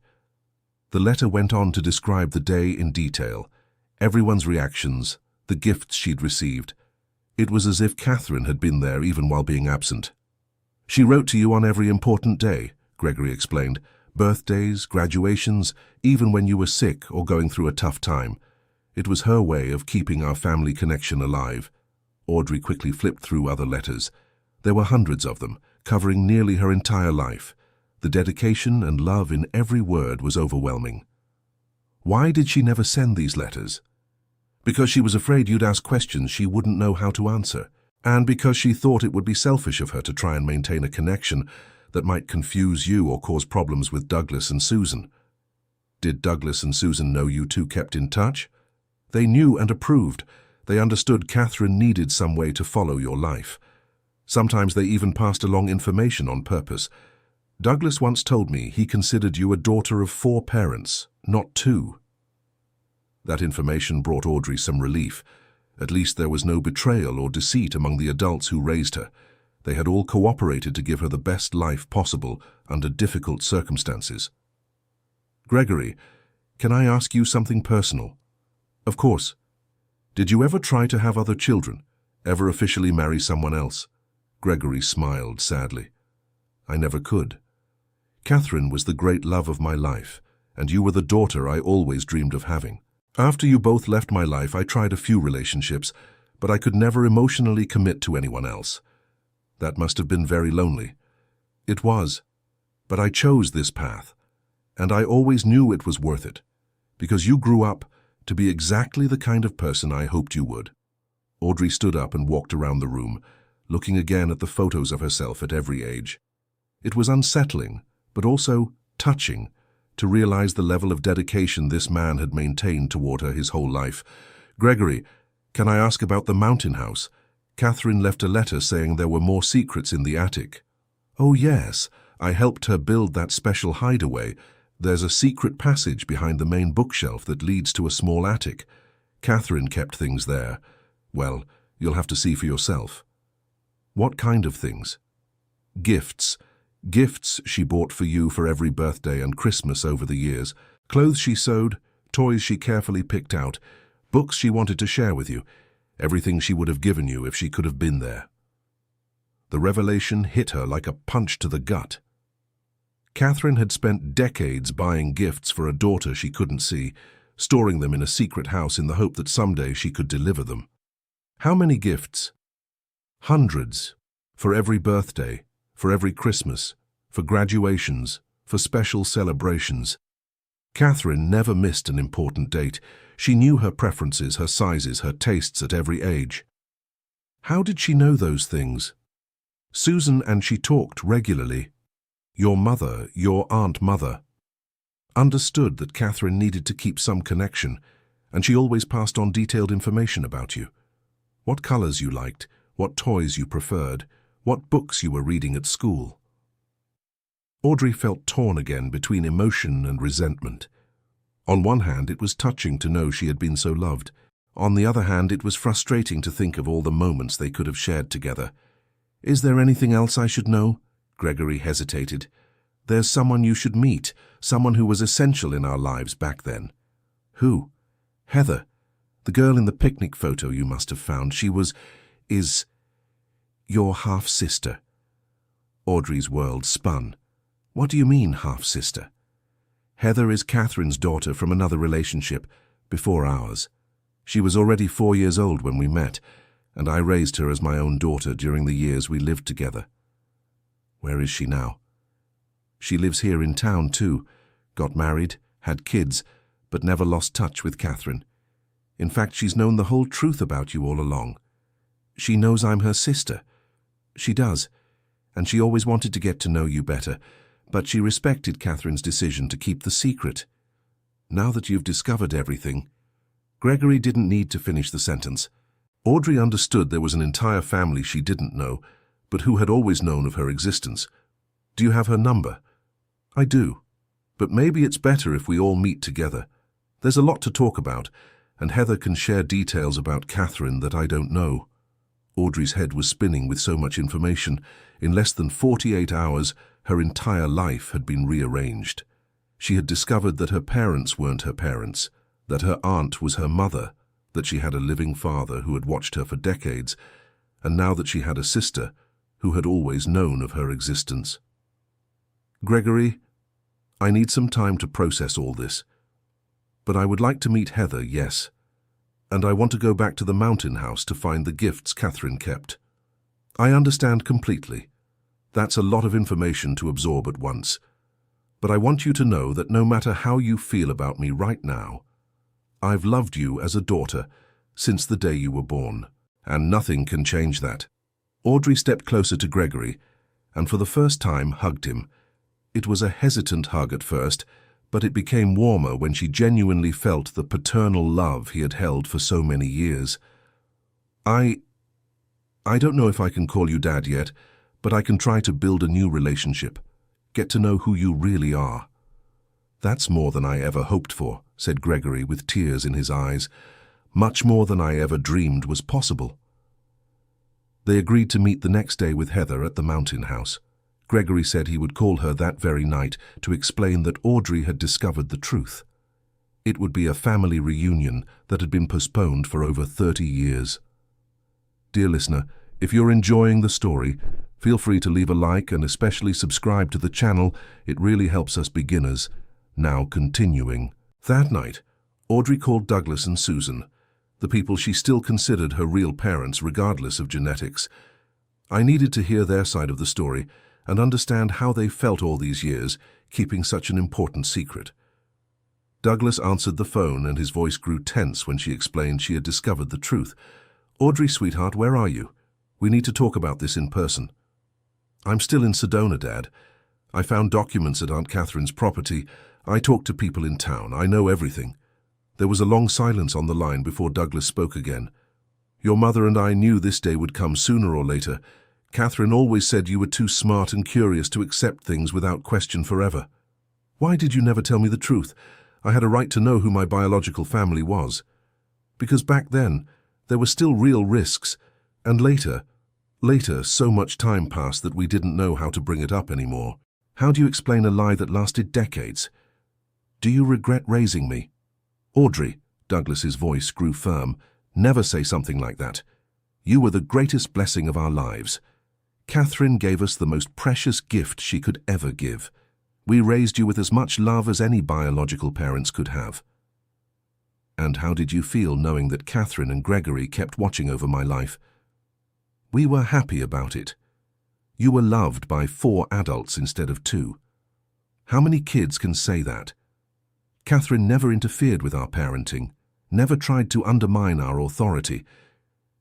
The letter went on to describe the day in detail, everyone's reactions, the gifts she'd received. It was as if Catherine had been there even while being absent. "She wrote to you on every important day," Gregory explained. "Birthdays, graduations, even when you were sick or going through a tough time. It was her way of keeping our family connection alive." Audrey quickly flipped through other letters. There were hundreds of them, covering nearly her entire life. The dedication and love in every word was overwhelming. Why did she never send these letters? Because she was afraid you'd ask questions she wouldn't know how to answer, and because she thought it would be selfish of her to try and maintain a connection that might confuse you or cause problems with Douglas and Susan. Did Douglas and Susan know you two kept in touch? They knew and approved. They understood Catherine needed some way to follow your life. Sometimes they even passed along information on purpose. Douglas once told me he considered you a daughter of 4 parents, not 2. That information brought Audrey some relief. At least there was no betrayal or deceit among the adults who raised her. They had all cooperated to give her the best life possible under difficult circumstances. "Gregory, can I ask you something personal?" "Of course." "Did you ever try to have other children? Ever officially marry someone else?" Gregory smiled sadly. "I never could. Catherine was the great love of my life, and you were the daughter I always dreamed of having. After you both left my life, I tried a few relationships, but I could never emotionally commit to anyone else. That must have been very lonely." "It was, but I chose this path, and I always knew it was worth it, because you grew up to be exactly the kind of person I hoped you would." Audrey stood up and walked around the room, looking again at the photos of herself at every age. It was unsettling, but also touching, to realize the level of dedication this man had maintained toward her his whole life. "Gregory, can I ask about the mountain house? Catherine left a letter saying there were more secrets in the attic." "Oh yes, I helped her build that special hideaway. There's a secret passage behind the main bookshelf that leads to a small attic. Catherine kept things there. Well, you'll have to see for yourself." "What kind of things?" "Gifts. Gifts she bought for you for every birthday and Christmas over the years. Clothes she sewed, toys she carefully picked out, books she wanted to share with you, everything she would have given you if she could have been there." The revelation hit her like a punch to the gut. Catherine had spent decades buying gifts for a daughter she couldn't see, storing them in a secret house in the hope that someday she could deliver them. How many gifts? Hundreds. For every birthday, for every Christmas, for graduations, for special celebrations. Catherine never missed an important date. She knew her preferences, her sizes, her tastes at every age. How did she know those things? Susan and she talked regularly. Your mother, your Aunt Mother, understood that Catherine needed to keep some connection, and she always passed on detailed information about you. What colors you liked, what toys you preferred, what books you were reading at school. Audrey felt torn again between emotion and resentment. On one hand, it was touching to know she had been so loved. On the other hand, it was frustrating to think of all the moments they could have shared together. "Is there anything else I should know?" Gregory hesitated. "There's someone you should meet, someone who was essential in our lives back then." "Who?" "Heather, the girl in the picnic photo you must have found. She is your half-sister." Audrey's world spun. "What do you mean, half-sister?" "Heather is Catherine's daughter from another relationship, before ours. She was already 4 years old when we met, and I raised her as my own daughter during the years we lived together." "Where is she now?" "She lives here in town too. Got married, had kids, but never lost touch with Catherine. In fact, she's known the whole truth about you all along. She knows I'm her sister. She does, and she always wanted to get to know you better, but she respected Catherine's decision to keep the secret. Now that you've discovered everything—" Gregory didn't need to finish the sentence. Audrey understood there was an entire family she didn't know, but who had always known of her existence. "Do you have her number?" "I do. But maybe it's better if we all meet together. There's a lot to talk about, and Heather can share details about Catherine that I don't know." Audrey's head was spinning with so much information. In less than 48 hours, her entire life had been rearranged. She had discovered that her parents weren't her parents, that her aunt was her mother, that she had a living father who had watched her for decades, and now that she had a sister who had always known of her existence. "Gregory, I need some time to process all this. But I would like to meet Heather, yes. And I want to go back to the mountain house to find the gifts Catherine kept." "I understand completely. That's a lot of information to absorb at once. But I want you to know that no matter how you feel about me right now, I've loved you as a daughter since the day you were born, and nothing can change that." Audrey stepped closer to Gregory, and for the first time hugged him. It was a hesitant hug at first, but it became warmer when she genuinely felt the paternal love he had held for so many years. I don't know if I can call you Dad yet, but I can try to build a new relationship, get to know who you really are." "That's more than I ever hoped for," said Gregory with tears in his eyes. "Much more than I ever dreamed was possible." They agreed to meet the next day with Heather at the mountain house. Gregory said he would call her that very night to explain that Audrey had discovered the truth. It would be a family reunion that had been postponed for over 30 years. Dear listener, if you're enjoying the story, feel free to leave a like and especially subscribe to the channel. It really helps us beginners. Now continuing. That night, Audrey called Douglas and Susan, the people she still considered her real parents regardless of genetics. I needed to hear their side of the story and understand how they felt all these years, keeping such an important secret. Douglas answered the phone and his voice grew tense when she explained she had discovered the truth. "Audrey, sweetheart, where are you? We need to talk about this in person." "I'm still in Sedona, Dad. I found documents at Aunt Catherine's property. I talked to people in town. I know everything." There was a long silence on the line before Douglas spoke again. "Your mother and I knew this day would come sooner or later. Catherine always said you were too smart and curious to accept things without question forever. Why did you never tell me the truth? I had a right to know who my biological family was. Because back then, there were still real risks, and later, so much time passed that we didn't know how to bring it up anymore. How do you explain a lie that lasted decades? Do you regret raising me?" "Audrey," Douglas's voice grew firm, "never say something like that. You were the greatest blessing of our lives. Catherine gave us the most precious gift she could ever give. We raised you with as much love as any biological parents could have." "And how did you feel knowing that Catherine and Gregory kept watching over my life?" "We were happy about it. You were loved by 4 adults instead of 2. How many kids can say that? Catherine never interfered with our parenting, never tried to undermine our authority.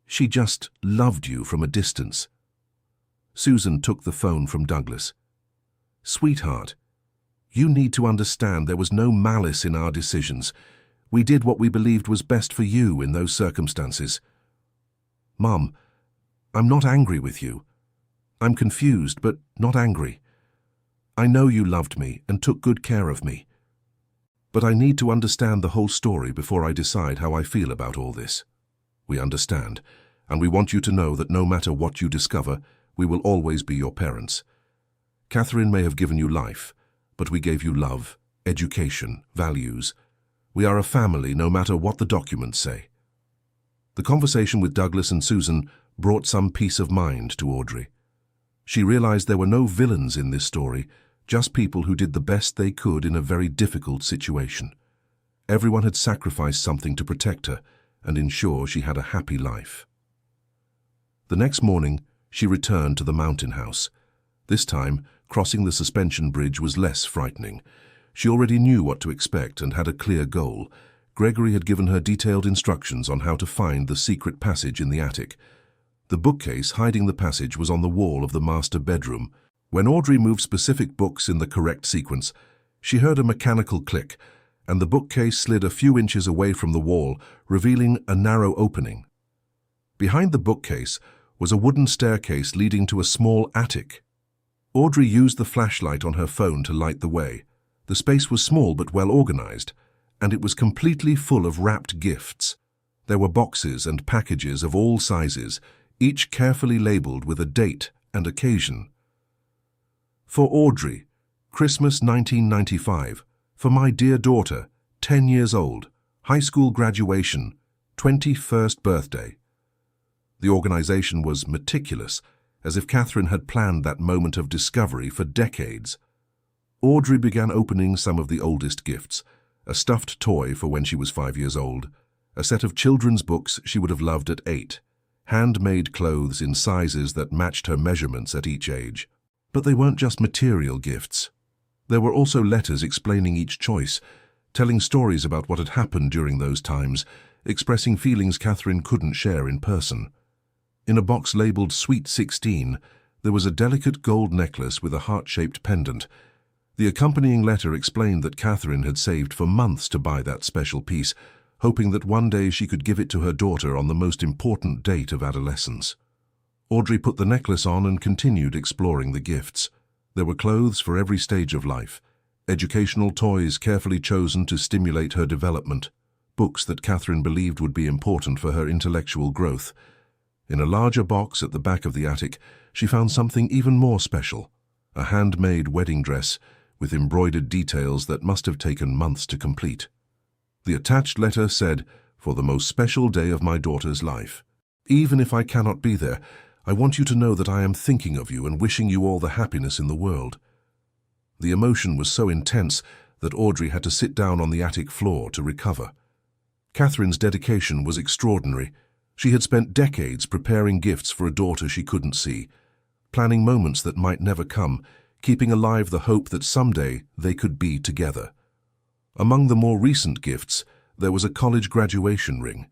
She just loved you from a distance." Susan took the phone from Douglas. "Sweetheart, you need to understand there was no malice in our decisions. We did what we believed was best for you in those circumstances." "Mom, I'm not angry with you. I'm confused, but not angry. I know you loved me and took good care of me. But I need to understand the whole story before I decide how I feel about all this." "We understand, and we want you to know that no matter what you discover, we will always be your parents. Catherine may have given you life, but we gave you love, education, values. We are a family no matter what the documents say." The conversation with Douglas and Susan brought some peace of mind to Audrey. She realized there were no villains in this story, just people who did the best they could in a very difficult situation. Everyone had sacrificed something to protect her and ensure she had a happy life. The next morning, she returned to the mountain house. This time, crossing the suspension bridge was less frightening. She already knew what to expect and had a clear goal. Gregory had given her detailed instructions on how to find the secret passage in the attic. The bookcase hiding the passage was on the wall of the master bedroom. When Audrey moved specific books in the correct sequence, she heard a mechanical click, and the bookcase slid a few inches away from the wall, revealing a narrow opening. Behind the bookcase was a wooden staircase leading to a small attic. Audrey used the flashlight on her phone to light the way. The space was small but well organized, and it was completely full of wrapped gifts. There were boxes and packages of all sizes, each carefully labeled with a date and occasion. For Audrey, Christmas 1995. For my dear daughter, 10 years old, high school graduation, 21st birthday. The organization was meticulous, as if Catherine had planned that moment of discovery for decades. Audrey began opening some of the oldest gifts: a stuffed toy for when she was 5 years old, a set of children's books she would have loved at 8, handmade clothes in sizes that matched her measurements at each age. But they weren't just material gifts. There were also letters explaining each choice, telling stories about what had happened during those times, expressing feelings Catherine couldn't share in person. In a box labeled Sweet 16, there was a delicate gold necklace with a heart-shaped pendant. The accompanying letter explained that Catherine had saved for months to buy that special piece, hoping that one day she could give it to her daughter on the most important date of adolescence. Audrey put the necklace on and continued exploring the gifts. There were clothes for every stage of life, educational toys carefully chosen to stimulate her development, books that Catherine believed would be important for her intellectual growth. In a larger box at the back of the attic, she found something even more special: a handmade wedding dress with embroidered details that must have taken months to complete. The attached letter said, "For the most special day of my daughter's life. Even if I cannot be there, I want you to know that I am thinking of you and wishing you all the happiness in the world." The emotion was so intense that Audrey had to sit down on the attic floor to recover. Catherine's dedication was extraordinary. She had spent decades preparing gifts for a daughter she couldn't see, planning moments that might never come, keeping alive the hope that someday they could be together. Among the more recent gifts, there was a college graduation ring,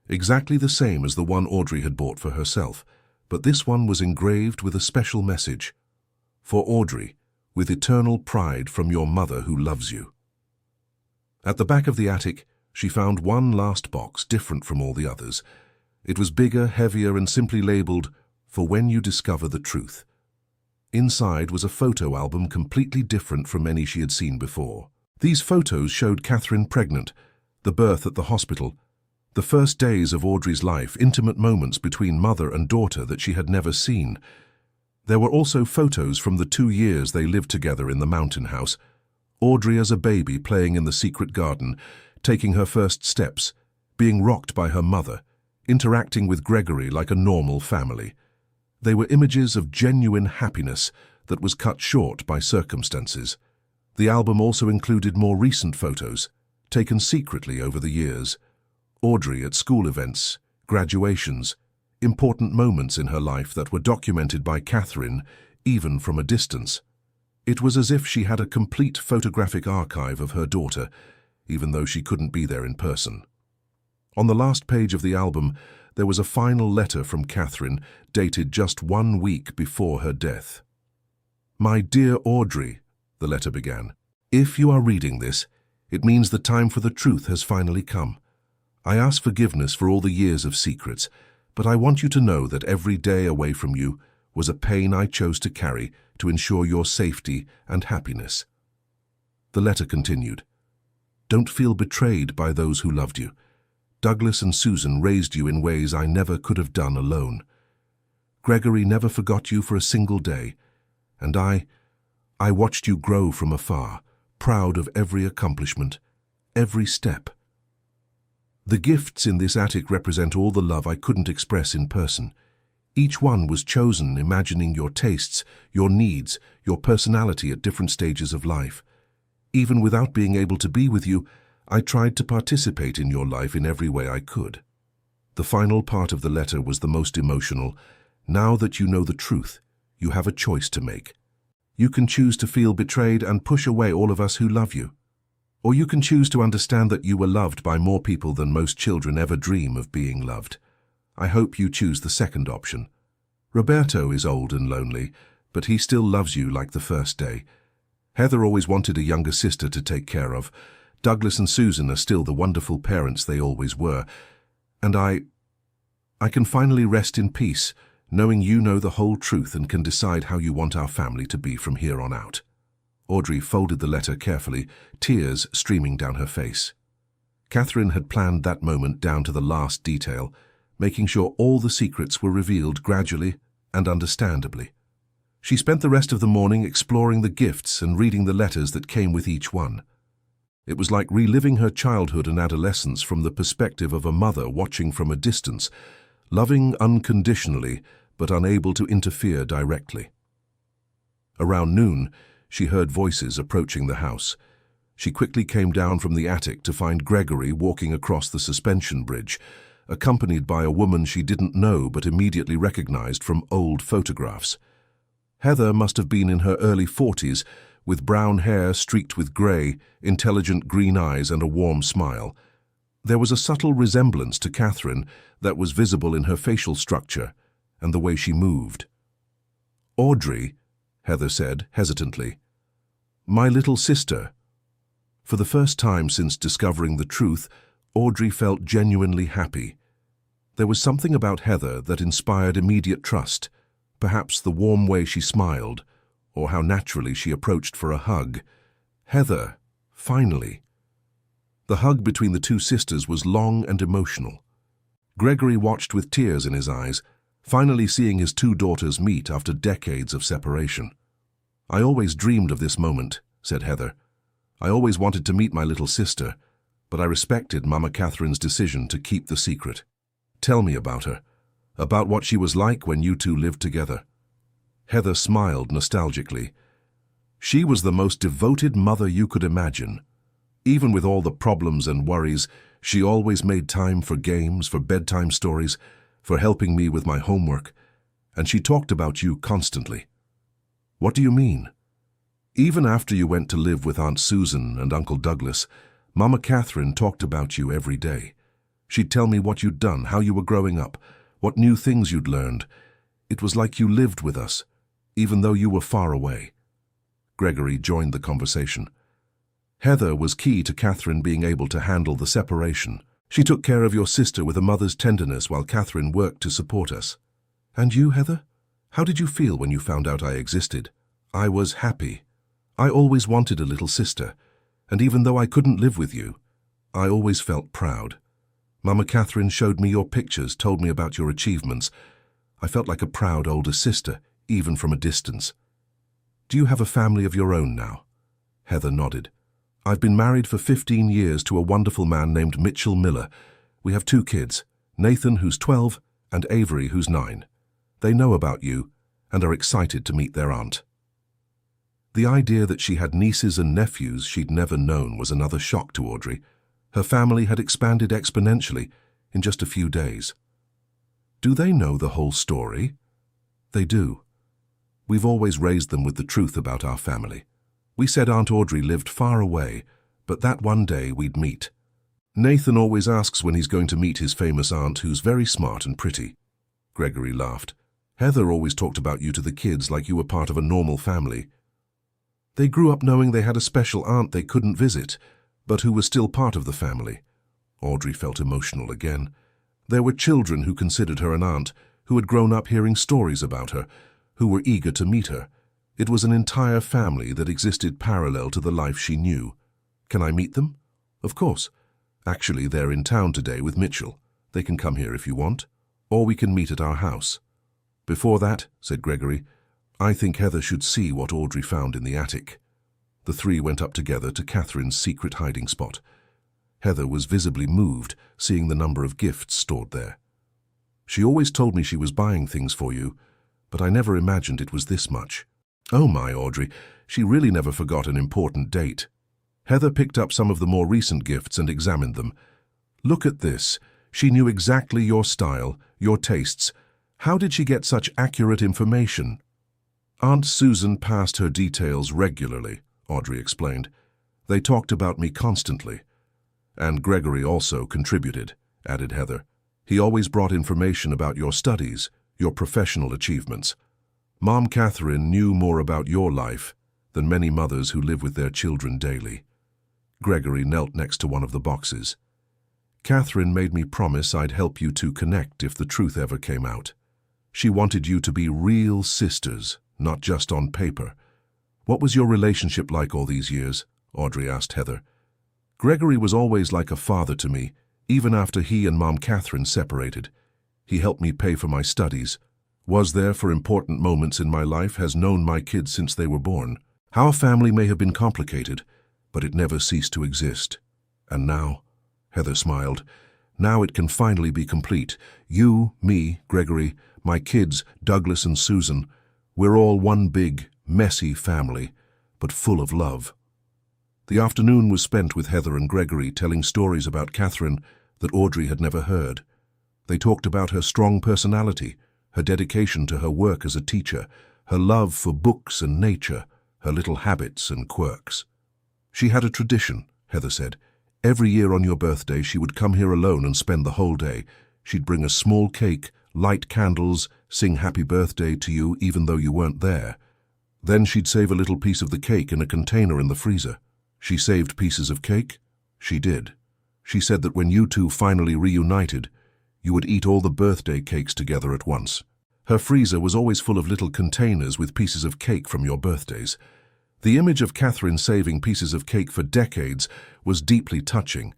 exactly the same as the one Audrey had bought for herself, but this one was engraved with a special message: "For Audrey, with eternal pride from your mother who loves you." At the back of the attic, she found one last box different from all the others. It was bigger, heavier, and simply labeled, "For when you discover the truth." Inside was a photo album completely different from any she had seen before. These photos showed Catherine pregnant, the birth at the hospital, the first days of Audrey's life, intimate moments between mother and daughter that she had never seen. There were also photos from the 2 years they lived together in the mountain house. Audrey as a baby playing in the secret garden, taking her first steps, being rocked by her mother, interacting with Gregory like a normal family. They were images of genuine happiness that was cut short by circumstances. The album also included more recent photos, taken secretly over the years. Audrey at school events, graduations, important moments in her life that were documented by Catherine, even from a distance. It was as if she had a complete photographic archive of her daughter, even though she couldn't be there in person. On the last page of the album, there was a final letter from Catherine, dated just 1 week before her death. "My dear Audrey," the letter began, "if you are reading this, it means the time for the truth has finally come. I ask forgiveness for all the years of secrets, but I want you to know that every day away from you was a pain I chose to carry to ensure your safety and happiness." The letter continued, "Don't feel betrayed by those who loved you. Douglas and Susan raised you in ways I never could have done alone. Gregory never forgot you for a single day, and I watched you grow from afar, proud of every accomplishment, every step. The gifts in this attic represent all the love I couldn't express in person. Each one was chosen imagining your tastes, your needs, your personality at different stages of life. Even without being able to be with you, I tried to participate in your life in every way I could." The final part of the letter was the most emotional. "Now that you know the truth, you have a choice to make. You can choose to feel betrayed and push away all of us who love you. Or you can choose to understand that you were loved by more people than most children ever dream of being loved. I hope you choose the second option. Roberto is old and lonely, but he still loves you like the first day. Heather always wanted a younger sister to take care of. Douglas and Susan are still the wonderful parents they always were. And I can finally rest in peace, knowing you know the whole truth and can decide how you want our family to be from here on out. Audrey folded the letter carefully, tears streaming down her face. Catherine had planned that moment down to the last detail, making sure all the secrets were revealed gradually and understandably. She spent the rest of the morning exploring the gifts and reading the letters that came with each one. It was like reliving her childhood and adolescence from the perspective of a mother watching from a distance, loving unconditionally but unable to interfere directly. Around noon, she heard voices approaching the house. She quickly came down from the attic to find Gregory walking across the suspension bridge, accompanied by a woman she didn't know but immediately recognized from old photographs. Heather must have been in her early 40s, with brown hair streaked with grey, intelligent green eyes and a warm smile. There was a subtle resemblance to Catherine that was visible in her facial structure and the way she moved. "Audrey," Heather said hesitantly. "My little sister." For the first time since discovering the truth, Audrey felt genuinely happy. There was something about Heather that inspired immediate trust, perhaps the warm way she smiled, or how naturally she approached for a hug. Heather, finally. The hug between the two sisters was long and emotional. Gregory watched with tears in his eyes, finally seeing his two daughters meet after decades of separation. "I always dreamed of this moment," said Heather. "I always wanted to meet my little sister, but I respected Mama Catherine's decision to keep the secret. Tell me about her, about what she was like when you two lived together." Heather smiled nostalgically. "She was the most devoted mother you could imagine. Even with all the problems and worries, she always made time for games, for bedtime stories, for helping me with my homework, and she talked about you constantly." "What do you mean?" "Even after you went to live with Aunt Susan and Uncle Douglas, Mama Catherine talked about you every day. She'd tell me what you'd done, how you were growing up, what new things you'd learned. It was like you lived with us, even though you were far away." Gregory joined the conversation. "Heather was key to Catherine being able to handle the separation. She took care of your sister with a mother's tenderness while Catherine worked to support us." "And you, Heather? How did you feel when you found out I existed?" "I was happy. I always wanted a little sister, and even though I couldn't live with you, I always felt proud. Mama Catherine showed me your pictures, told me about your achievements. I felt like a proud older sister, even from a distance." "Do you have a family of your own now?" Heather nodded. "I've been married for 15 years to a wonderful man named Mitchell Miller. We have 2 kids, Nathan, who's 12, and Avery, who's 9. They know about you and are excited to meet their aunt." The idea that she had nieces and nephews she'd never known was another shock to Audrey. Her family had expanded exponentially in just a few days. "Do they know the whole story?" "They do. We've always raised them with the truth about our family. We said Aunt Audrey lived far away, but that one day we'd meet. Nathan always asks when he's going to meet his famous aunt, who's very smart and pretty." Gregory laughed. "Heather always talked about you to the kids like you were part of a normal family. They grew up knowing they had a special aunt they couldn't visit, but who was still part of the family." Audrey felt emotional again. There were children who considered her an aunt, who had grown up hearing stories about her, who were eager to meet her. It was an entire family that existed parallel to the life she knew. "Can I meet them?" "Of course. Actually, they're in town today with Mitchell. They can come here if you want, or we can meet at our house." "Before that," said Gregory, "I think Heather should see what Audrey found in the attic." The 3 went up together to Catherine's secret hiding spot. Heather was visibly moved, seeing the number of gifts stored there. "She always told me she was buying things for you, but I never imagined it was this much." "Oh my, Audrey, she really never forgot an important date." Heather picked up some of the more recent gifts and examined them. "Look at this. She knew exactly your style, your tastes. How did she get such accurate information?" Aunt Susan passed her details regularly, Audrey explained. They talked about me constantly. And Gregory also contributed, added Heather. He always brought information about your studies, your professional achievements. Mom Catherine knew more about your life than many mothers who live with their children daily. Gregory knelt next to one of the boxes. Catherine made me promise I'd help you two connect if the truth ever came out. She wanted you to be real sisters, not just on paper. What was your relationship like all these years? Audrey asked Heather. Gregory was always like a father to me, even after he and Mom Catherine separated. He helped me pay for my studies. Was there for important moments in my life, has known my kids since they were born. Our family may have been complicated, but it never ceased to exist. And now, Heather smiled, now it can finally be complete. You, me, Gregory, my kids, Douglas and Susan, we're all one big, messy family, but full of love. The afternoon was spent with Heather and Gregory telling stories about Catherine that Audrey had never heard. They talked about her strong personality, her dedication to her work as a teacher, her love for books and nature, her little habits and quirks. She had a tradition, Heather said. Every year on your birthday, she would come here alone and spend the whole day. She'd bring a small cake, light candles, sing happy birthday to you even though you weren't there. Then she'd save a little piece of the cake in a container in the freezer. She saved pieces of cake? She did. She said that when you two finally reunited, you would eat all the birthday cakes together at once. Her freezer was always full of little containers with pieces of cake from your birthdays. The image of Catherine saving pieces of cake for decades was deeply touching.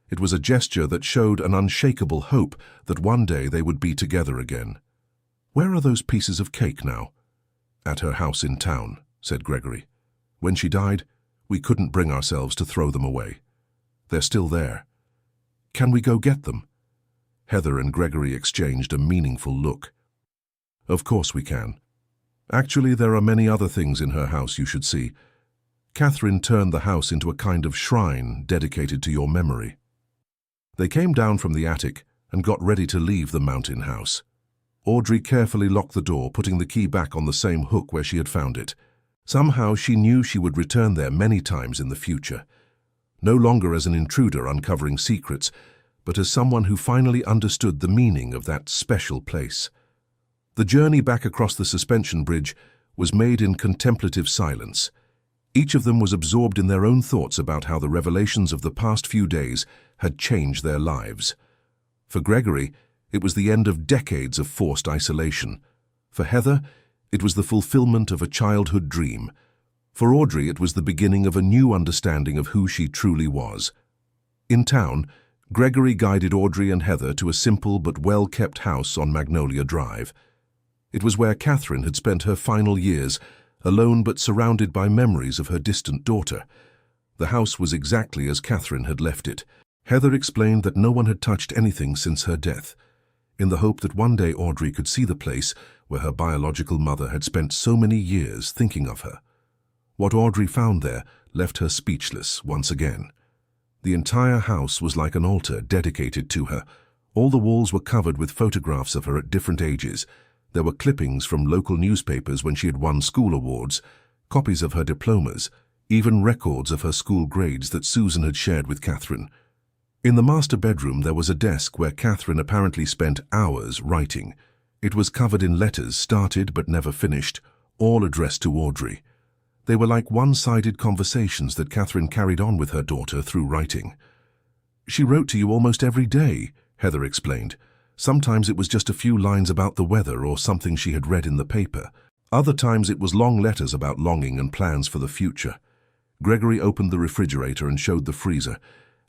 It was a gesture that showed an unshakable hope that one day they would be together again. Where are those pieces of cake now? At her house in town, said Gregory. When she died, we couldn't bring ourselves to throw them away. They're still there. Can we go get them? Heather and Gregory exchanged a meaningful look. Of course we can. Actually, there are many other things in her house you should see. Catherine turned the house into a kind of shrine dedicated to your memory. They came down from the attic and got ready to leave the mountain house. Audrey carefully locked the door, putting the key back on the same hook where she had found it. Somehow she knew she would return there many times in the future. No longer as an intruder uncovering secrets, but as someone who finally understood the meaning of that special place. The journey back across the suspension bridge was made in contemplative silence. Each of them was absorbed in their own thoughts about how the revelations of the past few days had changed their lives. For Gregory, it was the end of decades of forced isolation. For Heather, it was the fulfillment of a childhood dream. For Audrey, it was the beginning of a new understanding of who she truly was. In town, Gregory guided Audrey and Heather to a simple but well-kept house on Magnolia Drive. It was where Catherine had spent her final years, alone but surrounded by memories of her distant daughter. The house was exactly as Catherine had left it. Heather explained that no one had touched anything since her death, in the hope that one day Audrey could see the place where her biological mother had spent so many years thinking of her. What Audrey found there left her speechless once again. The entire house was like an altar dedicated to her. All the walls were covered with photographs of her at different ages. There were clippings from local newspapers when she had won school awards, copies of her diplomas, even records of her school grades that Susan had shared with Catherine. In the master bedroom there was a desk where Catherine apparently spent hours writing. It was covered in letters started but never finished, all addressed to Audrey. They were like one-sided conversations that Catherine carried on with her daughter through writing. She wrote to you almost every day, Heather explained. Sometimes it was just a few lines about the weather or something she had read in the paper. Other times it was long letters about longing and plans for the future. Gregory opened the refrigerator and showed the freezer.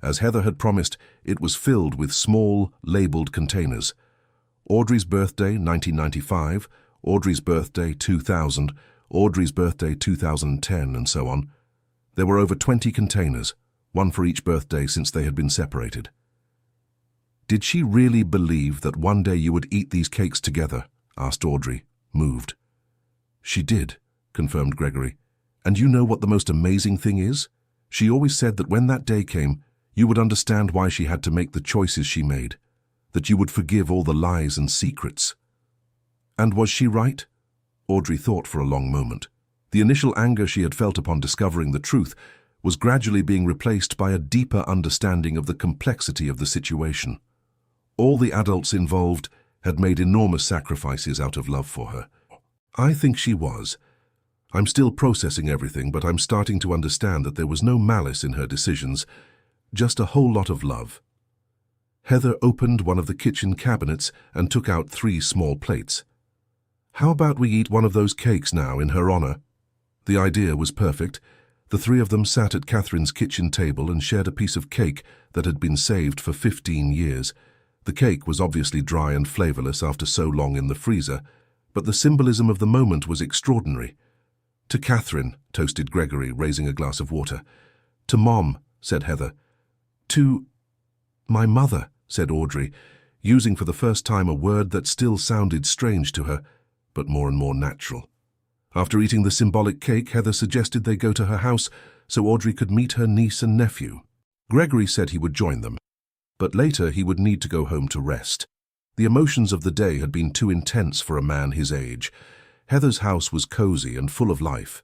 As Heather had promised, it was filled with small, labeled containers. Audrey's birthday, 1995, Audrey's birthday, 2000, Audrey's birthday, 2010, and so on. There were over 20 containers, one for each birthday since they had been separated. Did she really believe that one day you would eat these cakes together? Asked Audrey, moved. She did, confirmed Gregory. And you know what the most amazing thing is? She always said that when that day came, you would understand why she had to make the choices she made, that you would forgive all the lies and secrets. And was she right? Audrey thought for a long moment. The initial anger she had felt upon discovering the truth was gradually being replaced by a deeper understanding of the complexity of the situation. All the adults involved had made enormous sacrifices out of love for her. I think she was. I'm still processing everything, but I'm starting to understand that there was no malice in her decisions, just a whole lot of love. Heather opened one of the kitchen cabinets and took out 3 small plates. How about we eat one of those cakes now in her honor? The idea was perfect. The 3 of them sat at Catherine's kitchen table and shared a piece of cake that had been saved for 15 years. The cake was obviously dry and flavorless after so long in the freezer, but the symbolism of the moment was extraordinary. To Catherine, toasted Gregory, raising a glass of water. To Mom, said Heather. To my mother, said Audrey, using for the first time a word that still sounded strange to her, but more and more natural. After eating the symbolic cake, Heather suggested they go to her house so Audrey could meet her niece and nephew. Gregory said he would join them, but later he would need to go home to rest. The emotions of the day had been too intense for a man his age. Heather's house was cozy and full of life.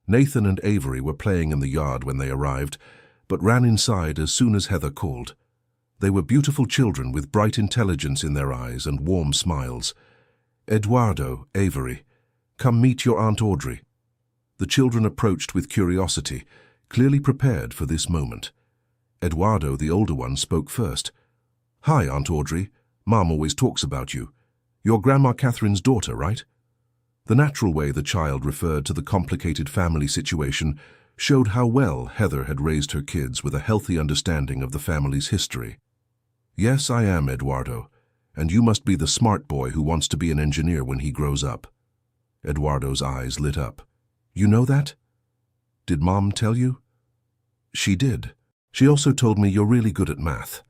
Nathan and Avery were playing in the yard when they arrived, but ran inside as soon as Heather called. They were beautiful children with bright intelligence in their eyes and warm smiles. Eduardo, Avery, come meet your Aunt Audrey. The children approached with curiosity, clearly prepared for this moment. Eduardo, the older one, spoke first. Hi, Aunt Audrey. Mom always talks about you. You're Grandma Catherine's daughter, right? The natural way the child referred to the complicated family situation showed how well Heather had raised her kids with a healthy understanding of the family's history. Yes, I am, Eduardo, and you must be the smart boy who wants to be an engineer when he grows up. Eduardo's eyes lit up. You know that? Did Mom tell you? She did. She also told me you're really good at math.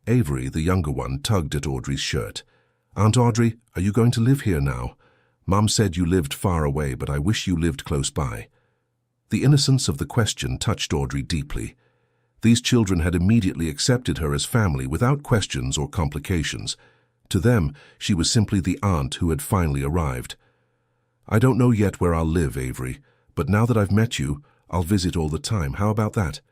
Avery, the younger one, tugged at Audrey's shirt. Aunt Audrey, are you going to live here now? Mom said you lived far away, but I wish you lived close by. The innocence of the question touched Audrey deeply. These children had immediately accepted her as family without questions or complications. To them, she was simply the aunt who had finally arrived. I don't know yet where I'll live, Avery, but now that I've met you, I'll visit all the time. How about that?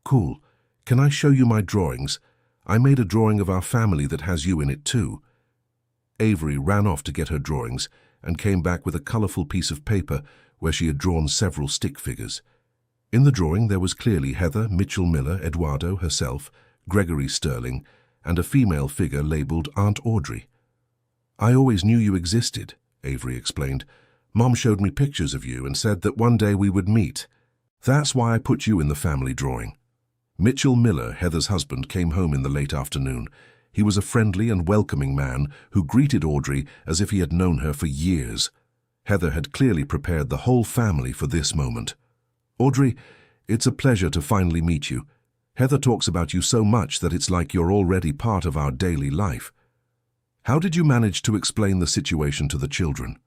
Cool. Can I show you my drawings? I made a drawing of our family that has you in it too. Avery ran off to get her drawings and came back with a colorful piece of paper where she had drawn several stick figures. In the drawing there was clearly Heather, Mitchell Miller, Eduardo, herself, Gregory Sterling, and a female figure labeled Aunt Audrey. I always knew you existed, Avery explained. Mom showed me pictures of you and said that one day we would meet. That's why I put you in the family drawing. Mitchell Miller, Heather's husband, came home in the late afternoon. He was a friendly and welcoming man who greeted Audrey as if he had known her for years. Heather had clearly prepared the whole family for this moment. Audrey, it's a pleasure to finally meet you. Heather talks about you so much that it's like you're already part of our daily life. How did you manage to explain the situation to the children?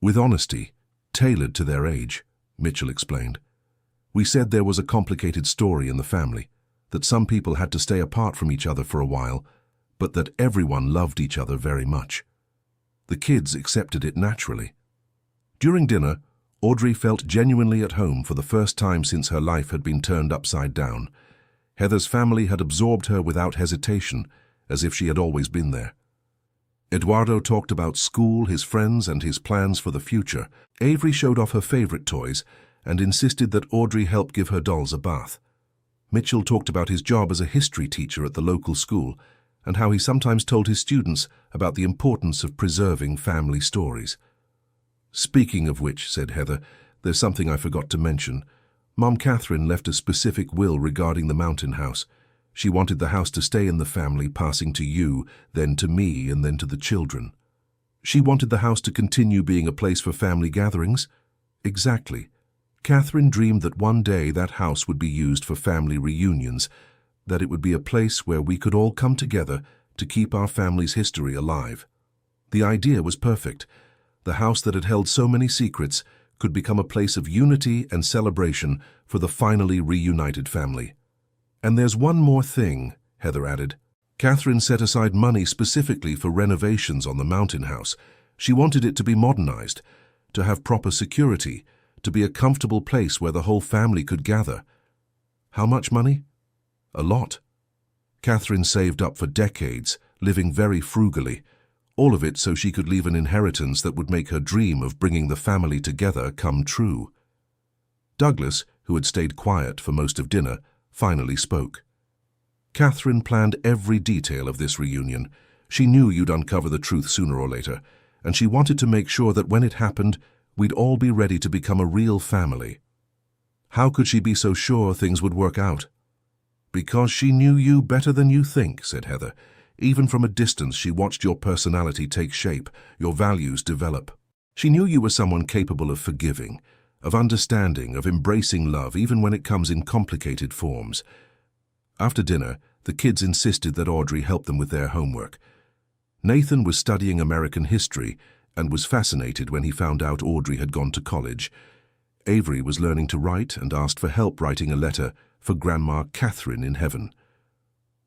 With honesty, tailored to their age, Mitchell explained. We said there was a complicated story in the family, that some people had to stay apart from each other for a while, but that everyone loved each other very much. The kids accepted it naturally. During dinner, Audrey felt genuinely at home for the first time since her life had been turned upside down. Heather's family had absorbed her without hesitation, as if she had always been there. Eduardo talked about school, his friends, and his plans for the future. Avery showed off her favorite toys and insisted that Audrey help give her dolls a bath. Mitchell talked about his job as a history teacher at the local school and how he sometimes told his students about the importance of preserving family stories. Speaking of which, said Heather, there's something I forgot to mention. Mom Catherine left a specific will regarding the mountain house. She wanted the house to stay in the family, passing to you, then to me, and then to the children. She wanted the house to continue being a place for family gatherings? Exactly. Catherine dreamed that one day that house would be used for family reunions, that it would be a place where we could all come together to keep our family's history alive. The idea was perfect. The house that had held so many secrets could become a place of unity and celebration for the finally reunited family. And there's one more thing, Heather added. Catherine set aside money specifically for renovations on the mountain house. She wanted it to be modernized, to have proper security, to be a comfortable place where the whole family could gather. How much money? A lot. Catherine saved up for decades, living very frugally, all of it so she could leave an inheritance that would make her dream of bringing the family together come true. Douglas, who had stayed quiet for most of dinner, finally spoke. Catherine planned every detail of this reunion. She knew you'd uncover the truth sooner or later, and she wanted to make sure that when it happened, we'd all be ready to become a real family. How could she be so sure things would work out? Because she knew you better than you think, said Heather. Even from a distance, she watched your personality take shape, your values develop. She knew you were someone capable of forgiving, of understanding, of embracing love, even when it comes in complicated forms. After dinner, the kids insisted that Audrey help them with their homework. Nathan was studying American history and was fascinated when he found out Audrey had gone to college. Avery was learning to write and asked for help writing a letter for Grandma Catherine in heaven.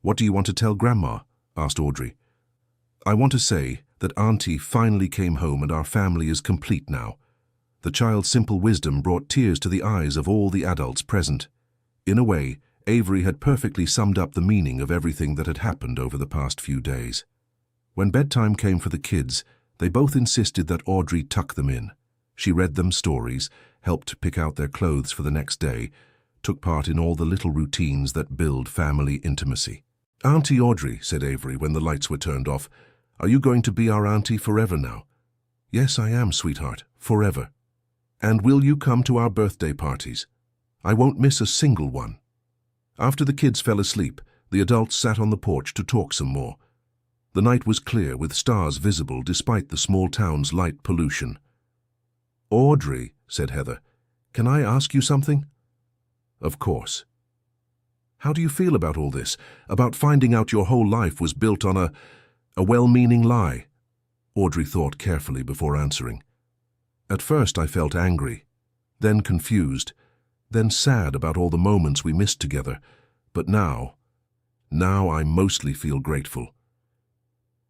What do you want to tell Grandma? Asked Audrey. I want to say that Auntie finally came home and our family is complete now. The child's simple wisdom brought tears to the eyes of all the adults present. In a way, Avery had perfectly summed up the meaning of everything that had happened over the past few days. When bedtime came for the kids, they both insisted that Audrey tuck them in. She read them stories, helped pick out their clothes for the next day, took part in all the little routines that build family intimacy. Auntie Audrey, said Avery when the lights were turned off, are you going to be our auntie forever now? Yes, I am, sweetheart, forever. And will you come to our birthday parties? I won't miss a single one. After the kids fell asleep, the adults sat on the porch to talk some more. The night was clear with stars visible despite the small town's light pollution. Audrey, said Heather, can I ask you something? Of course. How do you feel about all this, about finding out your whole life was built on a well-meaning lie? Audrey thought carefully before answering. At first I felt angry, then confused, then sad about all the moments we missed together, but now I mostly feel grateful.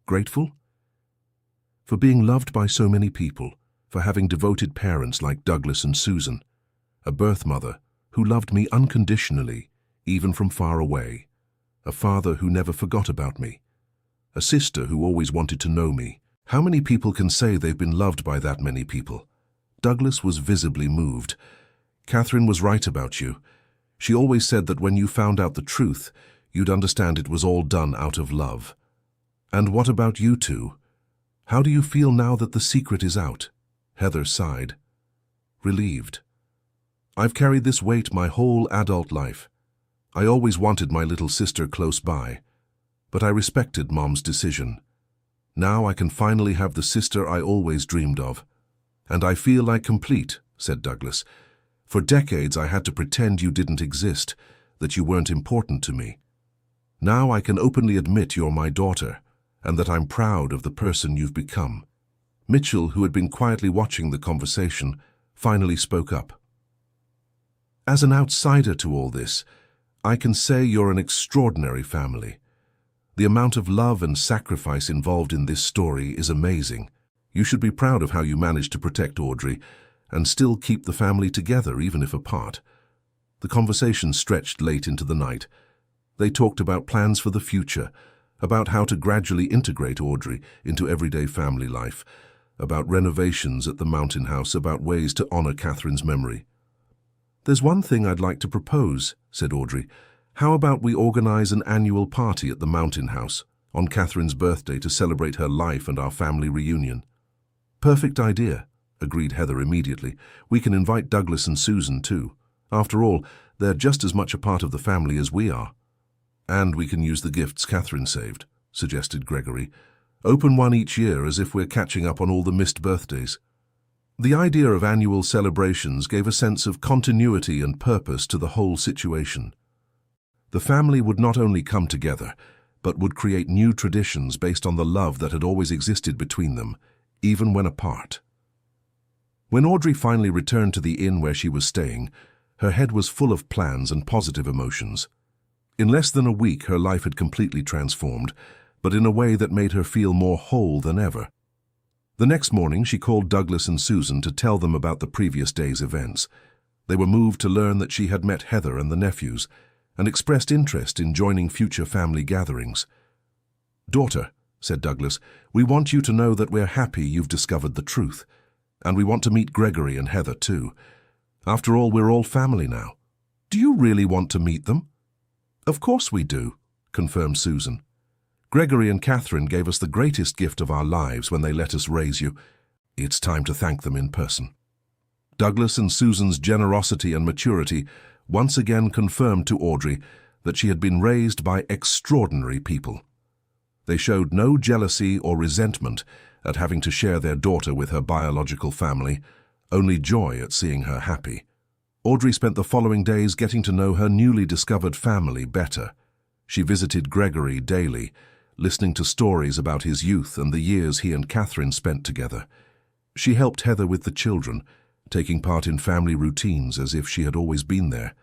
Grateful? For being loved by so many people, for having devoted parents like Douglas and Susan, a birth mother who loved me unconditionally, even from far away, a father who never forgot about me, a sister who always wanted to know me. How many people can say they've been loved by that many people? Douglas was visibly moved. Catherine was right about you. She always said that when you found out the truth, you'd understand it was all done out of love. And what about you two? How do you feel now that the secret is out? Heather sighed. Relieved. I've carried this weight my whole adult life. I always wanted my little sister close by, but I respected Mom's decision. Now I can finally have the sister I always dreamed of. And I feel like complete, said Douglas. For decades I had to pretend you didn't exist, that you weren't important to me. Now I can openly admit you're my daughter, and that I'm proud of the person you've become. Mitchell, who had been quietly watching the conversation, finally spoke up. As an outsider to all this, I can say you're an extraordinary family. The amount of love and sacrifice involved in this story is amazing. You should be proud of how you managed to protect Audrey and still keep the family together, even if apart. The conversation stretched late into the night. They talked about plans for the future, about how to gradually integrate Audrey into everyday family life, about renovations at the Mountain House, about ways to honor Catherine's memory. There's one thing I'd like to propose, said Audrey. How about we organize an annual party at the Mountain House on Catherine's birthday to celebrate her life and our family reunion? Perfect idea, agreed Heather immediately. We can invite Douglas and Susan too. After all, they're just as much a part of the family as we are. And we can use the gifts Catherine saved, suggested Gregory. Open one each year as if we're catching up on all the missed birthdays. The idea of annual celebrations gave a sense of continuity and purpose to the whole situation. The family would not only come together, but would create new traditions based on the love that had always existed between them, even when apart. When Audrey finally returned to the inn where she was staying, her head was full of plans and positive emotions. In less than a week, her life had completely transformed, but in a way that made her feel more whole than ever. The next morning, she called Douglas and Susan to tell them about the previous day's events. They were moved to learn that she had met Heather and the nephews and expressed interest in joining future family gatherings. "Daughter," said Douglas, "we want you to know that we're happy you've discovered the truth, and we want to meet Gregory and Heather too. After all, we're all family now. Do you really want to meet them?" "Of course we do," confirmed Susan. "Gregory and Catherine gave us the greatest gift of our lives when they let us raise you. It's time to thank them in person." Douglas and Susan's generosity and maturity once again confirmed to Audrey that she had been raised by extraordinary people. They showed no jealousy or resentment at having to share their daughter with her biological family, only joy at seeing her happy. Audrey spent the following days getting to know her newly discovered family better. She visited Gregory daily, listening to stories about his youth and the years he and Catherine spent together. She helped Heather with the children, taking part in family routines as if she had always been there.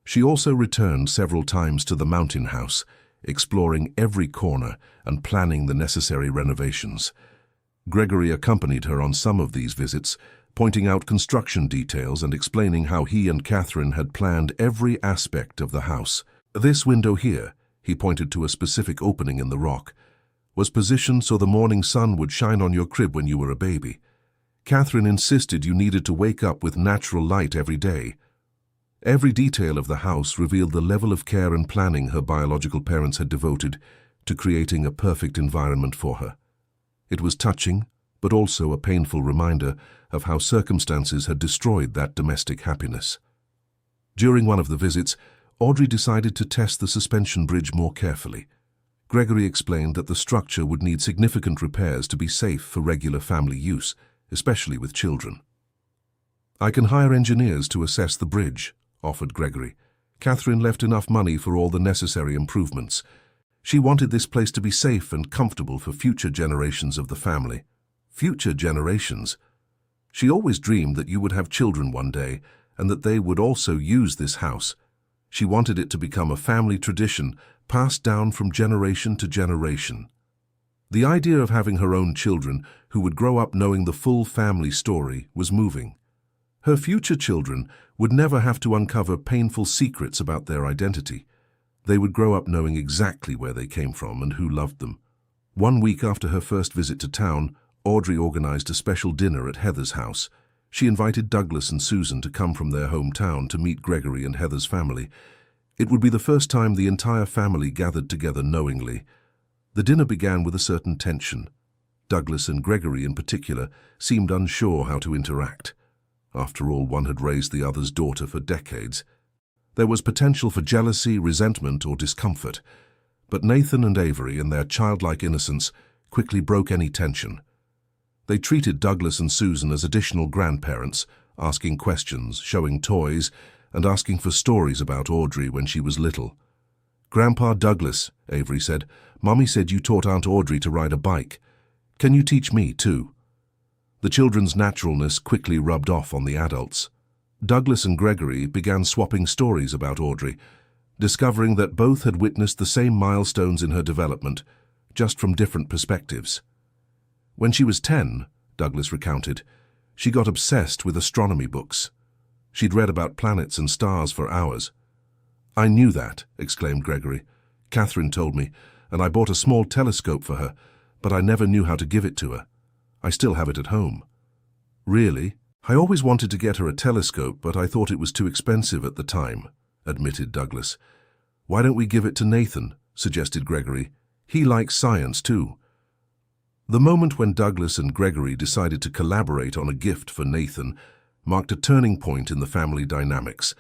She also returned several times to the mountain house, exploring every corner and planning the necessary renovations. Gregory accompanied her on some of these visits, pointing out construction details and explaining how he and Catherine had planned every aspect of the house. "This window here," he pointed to a specific opening in the rock, "was positioned so the morning sun would shine on your crib when you were a baby. Catherine insisted you needed to wake up with natural light every day." Every detail of the house revealed the level of care and planning her biological parents had devoted to creating a perfect environment for her. It was touching, but also a painful reminder of how circumstances had destroyed that domestic happiness. During one of the visits, Audrey decided to test the suspension bridge more carefully. Gregory explained that the structure would need significant repairs to be safe for regular family use, especially with children. "I can hire engineers to assess the bridge," offered Gregory. Catherine left enough money for all the necessary improvements. She wanted this place to be safe and comfortable for future generations of the family. Future generations? She always dreamed that you would have children one day and that they would also use this house. She wanted it to become a family tradition passed down from generation to generation. The idea of having her own children who would grow up knowing the full family story was moving. Her future children would never have to uncover painful secrets about their identity. They would grow up knowing exactly where they came from and who loved them. 1 week after her first visit to town, Audrey organized a special dinner at Heather's house. She invited Douglas and Susan to come from their hometown to meet Gregory and Heather's family. It would be the first time the entire family gathered together knowingly. The dinner began with a certain tension. Douglas and Gregory in particular seemed unsure how to interact. After all, one had raised the other's daughter for decades. There was potential for jealousy, resentment, or discomfort. But Nathan and Avery, in their childlike innocence, quickly broke any tension. They treated Douglas and Susan as additional grandparents, asking questions, showing toys, and asking for stories about Audrey when she was little. "Grandpa Douglas," Avery said, "Mommy said you taught Aunt Audrey to ride a bike. Can you teach me too?" The children's naturalness quickly rubbed off on the adults. Douglas and Gregory began swapping stories about Audrey, discovering that both had witnessed the same milestones in her development, just from different perspectives. When she was 10, Douglas recounted, she got obsessed with astronomy books. She'd read about planets and stars for hours. "I knew that," exclaimed Gregory. "Catherine told me, and I bought a small telescope for her, but I never knew how to give it to her. I still have it at home." "Really? I always wanted to get her a telescope, but I thought it was too expensive at the time," admitted Douglas. "Why don't we give it to Nathan?" suggested Gregory. "He likes science too." The moment when Douglas and Gregory decided to collaborate on a gift for Nathan marked a turning point in the family dynamics.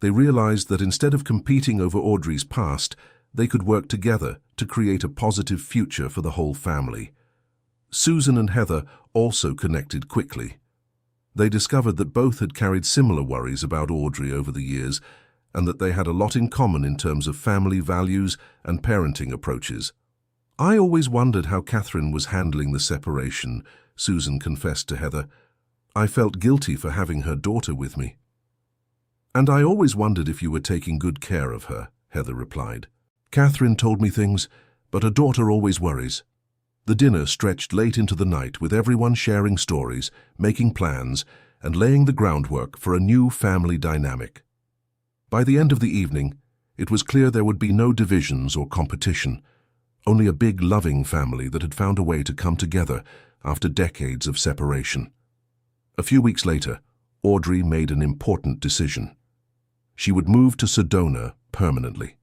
They realized that instead of competing over Audrey's past, they could work together to create a positive future for the whole family. Susan and Heather also connected quickly. They discovered that both had carried similar worries about Audrey over the years, and that they had a lot in common in terms of family values and parenting approaches. "I always wondered how Catherine was handling the separation," Susan confessed to Heather. "I felt guilty for having her daughter with me." "And I always wondered if you were taking good care of her," Heather replied. "Catherine told me things, but a daughter always worries." The dinner stretched late into the night with everyone sharing stories, making plans, and laying the groundwork for a new family dynamic. By the end of the evening, it was clear there would be no divisions or competition, only a big, loving family that had found a way to come together after decades of separation. A few weeks later, Audrey made an important decision. She would move to Sedona permanently.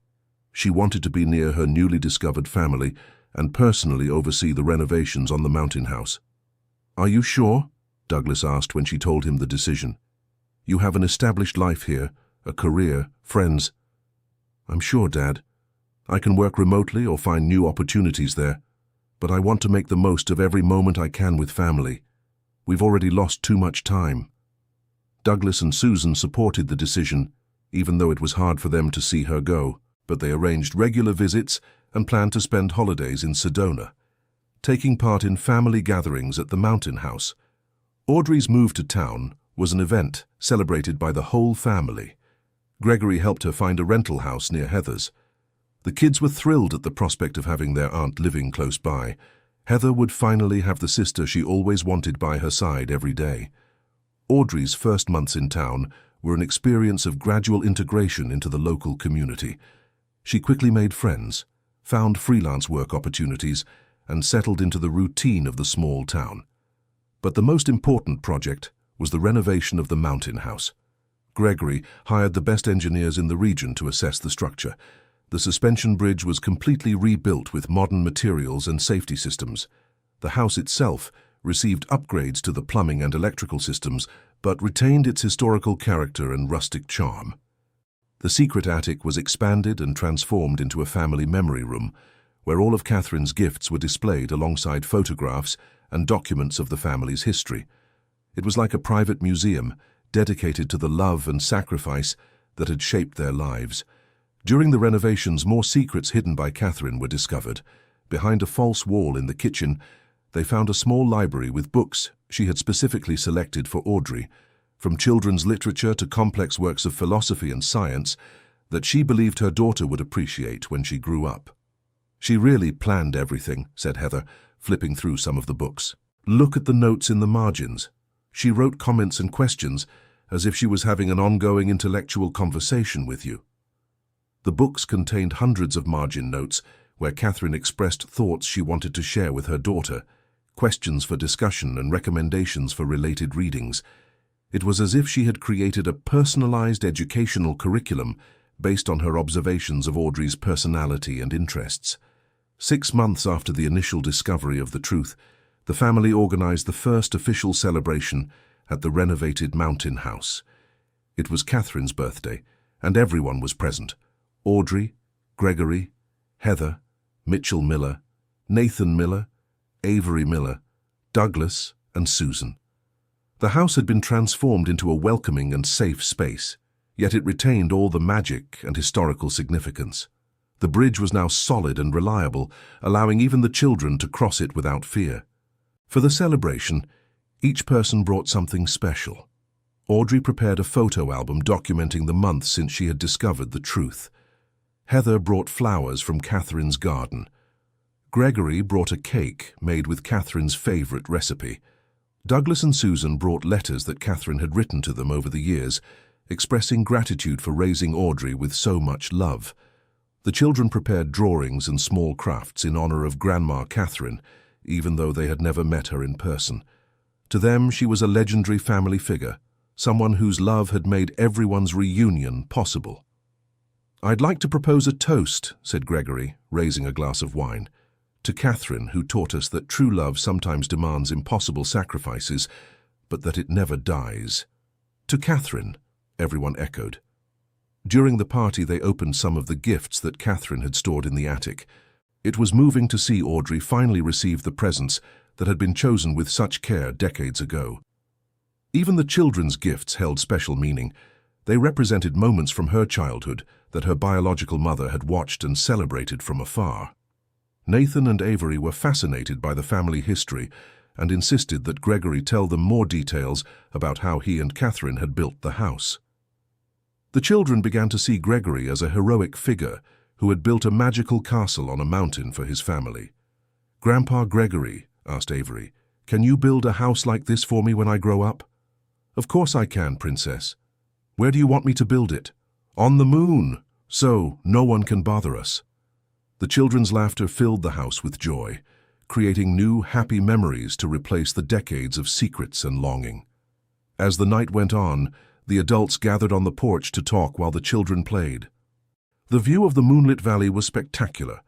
She wanted to be near her newly discovered family and personally oversee the renovations on the mountain house. "Are you sure?" Douglas asked when she told him the decision. "You have an established life here, a career, friends." "I'm sure, Dad. I can work remotely or find new opportunities there, but I want to make the most of every moment I can with family. We've already lost too much time." Douglas and Susan supported the decision, even though it was hard for them to see her go, but they arranged regular visits and planned to spend holidays in Sedona, taking part in family gatherings at the mountain house. Audrey's move to town was an event celebrated by the whole family. Gregory helped her find a rental house near Heather's. The kids were thrilled at the prospect of having their aunt living close by. Heather would finally have the sister she always wanted by her side every day. Audrey's first months in town were an experience of gradual integration into the local community. She quickly made friends, found freelance work opportunities, and settled into the routine of the small town. But the most important project was the renovation of the mountain house. Gregory hired the best engineers in the region to assess the structure. The suspension bridge was completely rebuilt with modern materials and safety systems. The house itself received upgrades to the plumbing and electrical systems, but retained its historical character and rustic charm. The secret attic was expanded and transformed into a family memory room, where all of Catherine's gifts were displayed alongside photographs and documents of the family's history. It was like a private museum dedicated to the love and sacrifice that had shaped their lives. During the renovations, more secrets hidden by Catherine were discovered. Behind a false wall in the kitchen, they found a small library with books she had specifically selected for Audrey, from children's literature to complex works of philosophy and science that she believed her daughter would appreciate when she grew up. "She really planned everything," said Heather, flipping through some of the books. "Look at the notes in the margins. She wrote comments and questions as if she was having an ongoing intellectual conversation with you." The books contained hundreds of margin notes where Catherine expressed thoughts she wanted to share with her daughter, questions for discussion and recommendations for related readings. It was as if she had created a personalized educational curriculum based on her observations of Audrey's personality and interests. 6 months after the initial discovery of the truth, the family organized the first official celebration at the renovated mountain house. It was Catherine's birthday, and everyone was present. Audrey, Gregory, Heather, Mitchell Miller, Nathan Miller, Avery Miller, Douglas, and Susan. The house had been transformed into a welcoming and safe space, yet it retained all the magic and historical significance. The bridge was now solid and reliable, allowing even the children to cross it without fear. For the celebration, each person brought something special. Audrey prepared a photo album documenting the months since she had discovered the truth. Heather brought flowers from Catherine's garden. Gregory brought a cake made with Catherine's favorite recipe. Douglas and Susan brought letters that Catherine had written to them over the years, expressing gratitude for raising Audrey with so much love. The children prepared drawings and small crafts in honor of Grandma Catherine, even though they had never met her in person. To them, she was a legendary family figure, someone whose love had made everyone's reunion possible. "I'd like to propose a toast," said Gregory, raising a glass of wine, "to Catherine, who taught us that true love sometimes demands impossible sacrifices, but that it never dies." "To Catherine," everyone echoed. During the party, they opened some of the gifts that Catherine had stored in the attic. It was moving to see Audrey finally receive the presents that had been chosen with such care decades ago. Even the children's gifts held special meaning. They represented moments from her childhood that her biological mother had watched and celebrated from afar. Nathan and Avery were fascinated by the family history and insisted that Gregory tell them more details about how he and Catherine had built the house. The children began to see Gregory as a heroic figure who had built a magical castle on a mountain for his family. "Grandpa Gregory," asked Avery, "can you build a house like this for me when I grow up?" "Of course I can, Princess. Where do you want me to build it?" "On the moon, so no one can bother us." The children's laughter filled the house with joy, creating new, happy memories to replace the decades of secrets and longing. As the night went on, the adults gathered on the porch to talk while the children played. The view of the moonlit valley was spectacular,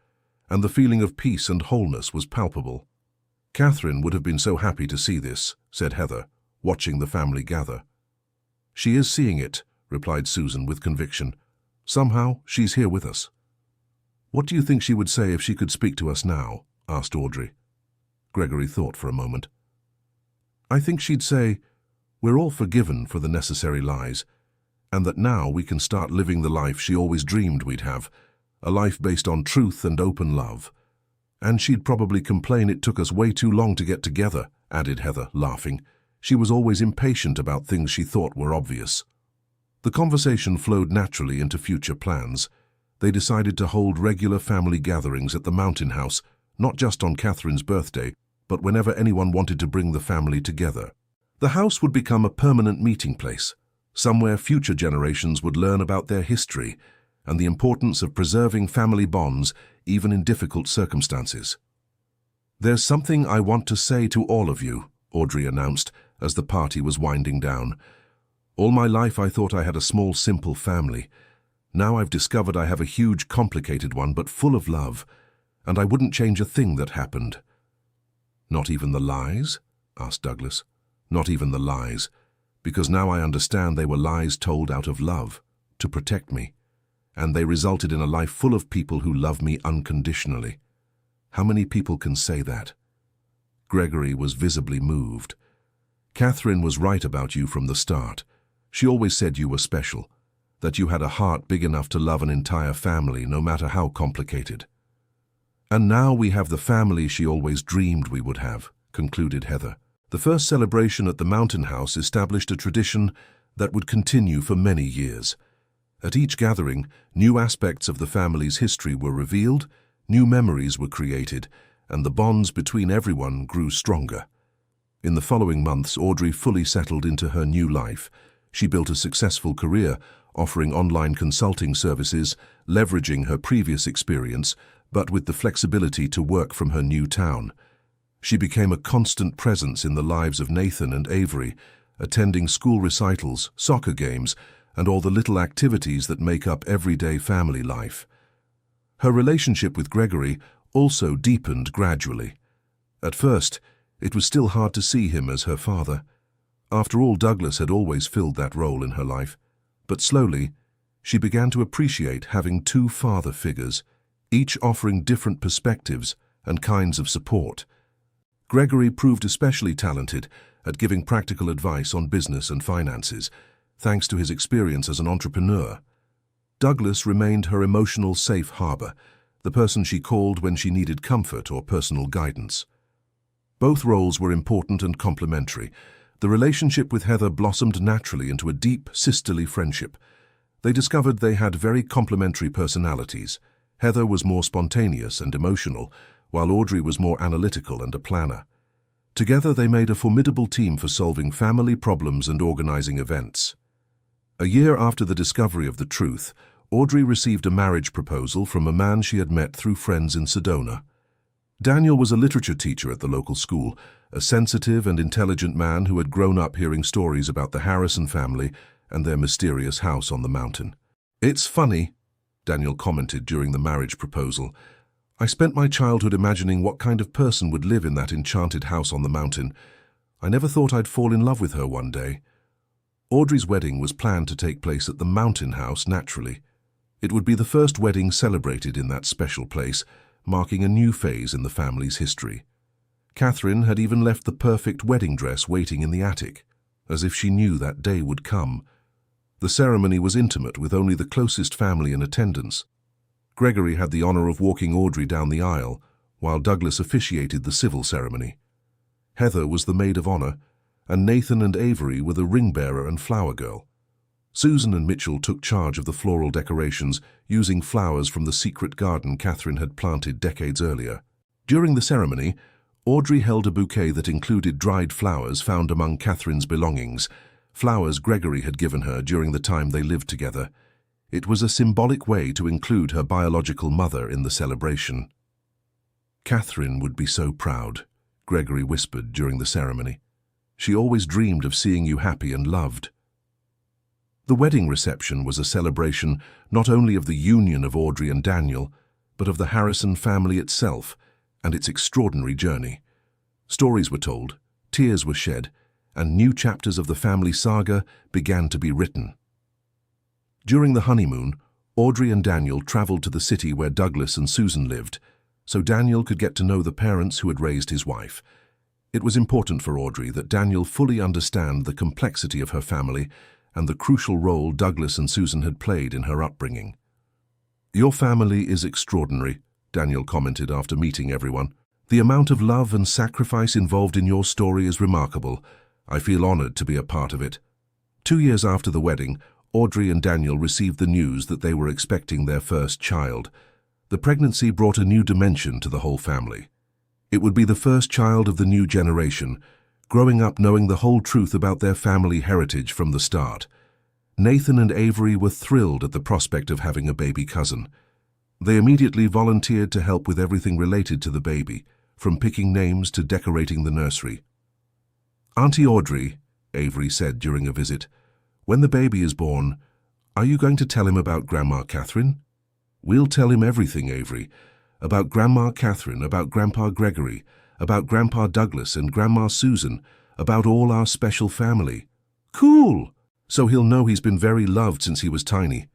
and the feeling of peace and wholeness was palpable. "Catherine would have been so happy to see this," said Heather, watching the family gather. "She is seeing it," replied Susan with conviction. "Somehow, she's here with us." "What do you think she would say if she could speak to us now?" asked Audrey. Gregory thought for a moment. "I think she'd say, we're all forgiven for the necessary lies, and that now we can start living the life she always dreamed we'd have, a life based on truth and open love. And she'd probably complain it took us way too long to get together," added Heather, laughing. "She was always impatient about things she thought were obvious." The conversation flowed naturally into future plans. They decided to hold regular family gatherings at the Mountain House, not just on Catherine's birthday, but whenever anyone wanted to bring the family together. The house would become a permanent meeting place, somewhere future generations would learn about their history and the importance of preserving family bonds even in difficult circumstances. "There's something I want to say to all of you," Audrey announced as the party was winding down. "All my life I thought I had a small, simple family. Now I've discovered I have a huge, complicated one, but full of love, and I wouldn't change a thing that happened." "Not even the lies?" asked Douglas. "Not even the lies, because now I understand they were lies told out of love, to protect me, and they resulted in a life full of people who love me unconditionally. How many people can say that?" Gregory was visibly moved. "Catherine was right about you from the start. She always said you were special, that you had a heart big enough to love an entire family, no matter how complicated. And now we have the family she always dreamed we would have," concluded Heather. The first celebration at the Mountain House established a tradition that would continue for many years. At each gathering, new aspects of the family's history were revealed, new memories were created, and the bonds between everyone grew stronger. In the following months, Audrey fully settled into her new life. She built a successful career, offering online consulting services, leveraging her previous experience, but with the flexibility to work from her new town. She became a constant presence in the lives of Nathan and Avery, attending school recitals, soccer games, and all the little activities that make up everyday family life. Her relationship with Gregory also deepened gradually. At first, it was still hard to see him as her father. After all, Douglas had always filled that role in her life. But slowly, she began to appreciate having two father figures, each offering different perspectives and kinds of support. Gregory proved especially talented at giving practical advice on business and finances, thanks to his experience as an entrepreneur. Douglas remained her emotional safe harbor, the person she called when she needed comfort or personal guidance. Both roles were important and complementary. The relationship with Heather blossomed naturally into a deep, sisterly friendship. They discovered they had very complementary personalities. Heather was more spontaneous and emotional, while Audrey was more analytical and a planner. Together they made a formidable team for solving family problems and organizing events. A year after the discovery of the truth, Audrey received a marriage proposal from a man she had met through friends in Sedona. Daniel was a literature teacher at the local school, a sensitive and intelligent man who had grown up hearing stories about the Harrison family and their mysterious house on the mountain. "It's funny," Daniel commented during the marriage proposal. "I spent my childhood imagining what kind of person would live in that enchanted house on the mountain. I never thought I'd fall in love with her one day." Audrey's wedding was planned to take place at the Mountain House naturally. It would be the first wedding celebrated in that special place, marking a new phase in the family's history. Catherine had even left the perfect wedding dress waiting in the attic, as if she knew that day would come. The ceremony was intimate, with only the closest family in attendance. Gregory had the honor of walking Audrey down the aisle, while Douglas officiated the civil ceremony. Heather was the maid of honor, and Nathan and Avery were the ring-bearer and flower girl. Susan and Mitchell took charge of the floral decorations, using flowers from the secret garden Catherine had planted decades earlier. During the ceremony, Audrey held a bouquet that included dried flowers found among Catherine's belongings, flowers Gregory had given her during the time they lived together. It was a symbolic way to include her biological mother in the celebration. "Catherine would be so proud," Gregory whispered during the ceremony. "She always dreamed of seeing you happy and loved." The wedding reception was a celebration not only of the union of Audrey and Daniel, but of the Harrison family itself and its extraordinary journey. Stories were told, tears were shed, and new chapters of the family saga began to be written. During the honeymoon, Audrey and Daniel traveled to the city where Douglas and Susan lived, so Daniel could get to know the parents who had raised his wife. It was important for Audrey that Daniel fully understand the complexity of her family and the crucial role Douglas and Susan had played in her upbringing. "Your family is extraordinary," Daniel commented after meeting everyone. "The amount of love and sacrifice involved in your story is remarkable. I feel honored to be a part of it." 2 years after the wedding, Audrey and Daniel received the news that they were expecting their first child. The pregnancy brought a new dimension to the whole family. It would be the first child of the new generation, growing up knowing the whole truth about their family heritage from the start. Nathan and Avery were thrilled at the prospect of having a baby cousin. They immediately volunteered to help with everything related to the baby, from picking names to decorating the nursery. "Auntie Audrey," Avery said during a visit, "when the baby is born, are you going to tell him about Grandma Catherine?" "We'll tell him everything, Avery. About Grandma Catherine, about Grandpa Gregory, about Grandpa Douglas and Grandma Susan, about all our special family." "Cool! So he'll know he's been very loved since he was tiny."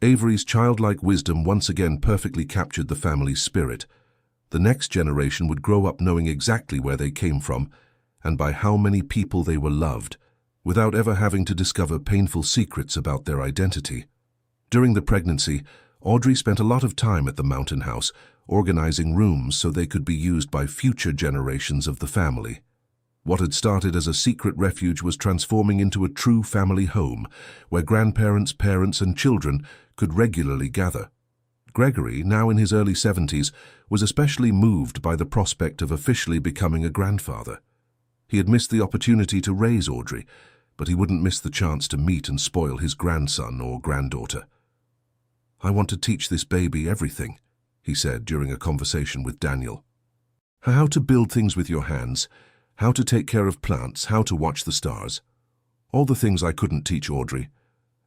Avery's childlike wisdom once again perfectly captured the family's spirit. The next generation would grow up knowing exactly where they came from and by how many people they were loved, without ever having to discover painful secrets about their identity. During the pregnancy, Audrey spent a lot of time at the Mountain House, organizing rooms so they could be used by future generations of the family. What had started as a secret refuge was transforming into a true family home, where grandparents, parents, and children could regularly gather. Gregory, now in his early 70s, was especially moved by the prospect of officially becoming a grandfather. He had missed the opportunity to raise Audrey, but he wouldn't miss the chance to meet and spoil his grandson or granddaughter. "I want to teach this baby everything," he said during a conversation with Daniel. "How to build things with your hands, how to take care of plants, how to watch the stars. All the things I couldn't teach Audrey.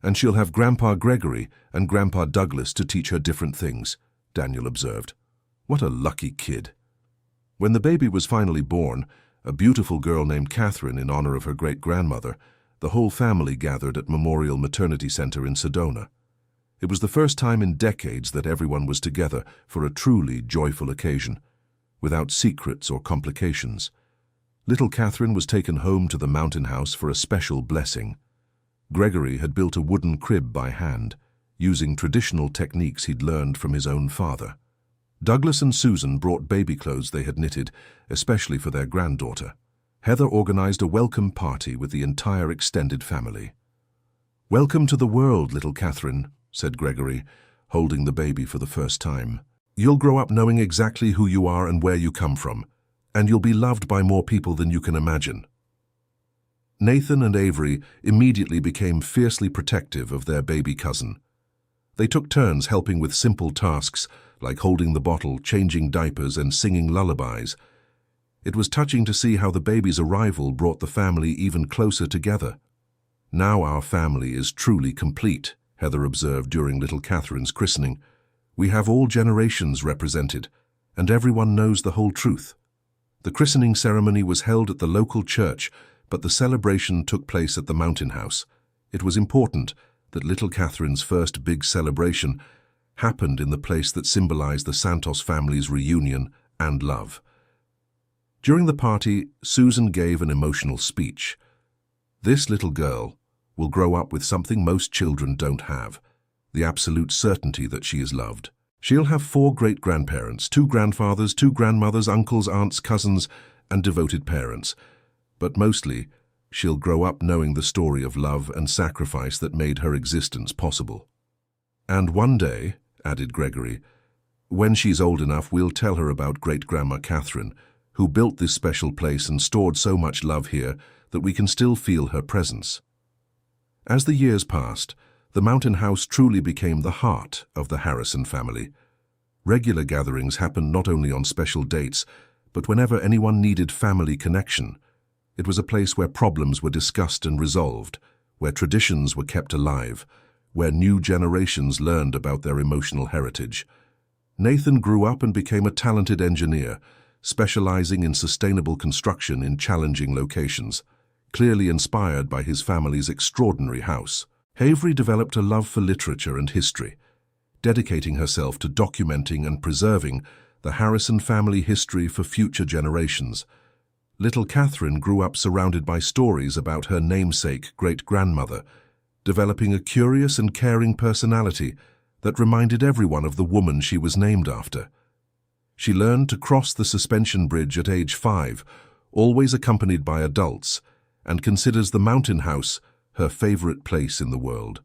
And she'll have Grandpa Gregory and Grandpa Douglas to teach her different things," Daniel observed. "What a lucky kid." When the baby was finally born, a beautiful girl named Catherine in honor of her great-grandmother, the whole family gathered at Memorial Maternity Center in Sedona. It was the first time in decades that everyone was together for a truly joyful occasion, without secrets or complications. Little Catherine was taken home to the Mountain House for a special blessing. Gregory had built a wooden crib by hand, using traditional techniques he'd learned from his own father. Douglas and Susan brought baby clothes they had knitted, especially for their granddaughter. Heather organized a welcome party with the entire extended family. "Welcome to the world, little Catherine," said Gregory, holding the baby for the first time. "You'll grow up knowing exactly who you are and where you come from, and you'll be loved by more people than you can imagine." Nathan and Avery immediately became fiercely protective of their baby cousin. They took turns helping with simple tasks like holding the bottle, changing diapers, and singing lullabies. It was touching to see how the baby's arrival brought the family even closer together. "Now our family is truly complete," Heather observed during little Catherine's christening. "We have all generations represented, and everyone knows the whole truth." The christening ceremony was held at the local church, but the celebration took place at the Mountain House. It was important that little Catherine's first big celebration happened in the place that symbolized the Santos family's reunion and love. During the party, Susan gave an emotional speech. "This little girl will grow up with something most children don't have, the absolute certainty that she is loved. She'll have 4 great-grandparents, 2 grandfathers, 2 grandmothers, uncles, aunts, cousins, and devoted parents. But mostly, she'll grow up knowing the story of love and sacrifice that made her existence possible." "And one day," added Gregory, When she's old enough, we'll tell her about Great-Grandma Catherine, who built this special place and stored so much love here that we can still feel her presence. As the years passed, the Mountain House truly became the heart of the Harrison family. Regular gatherings happened not only on special dates, but whenever anyone needed family connection. It was a place where problems were discussed and resolved, where traditions were kept alive, where new generations learned about their emotional heritage. Nathan grew up and became a talented engineer, specializing in sustainable construction in challenging locations, clearly inspired by his family's extraordinary house. Avery developed a love for literature and history, dedicating herself to documenting and preserving the Harrison family history for future generations. Little Catherine grew up surrounded by stories about her namesake great-grandmother, developing a curious and caring personality that reminded everyone of the woman she was named after. She learned to cross the suspension bridge at age 5, always accompanied by adults, and considers the Mountain House her favorite place in the world.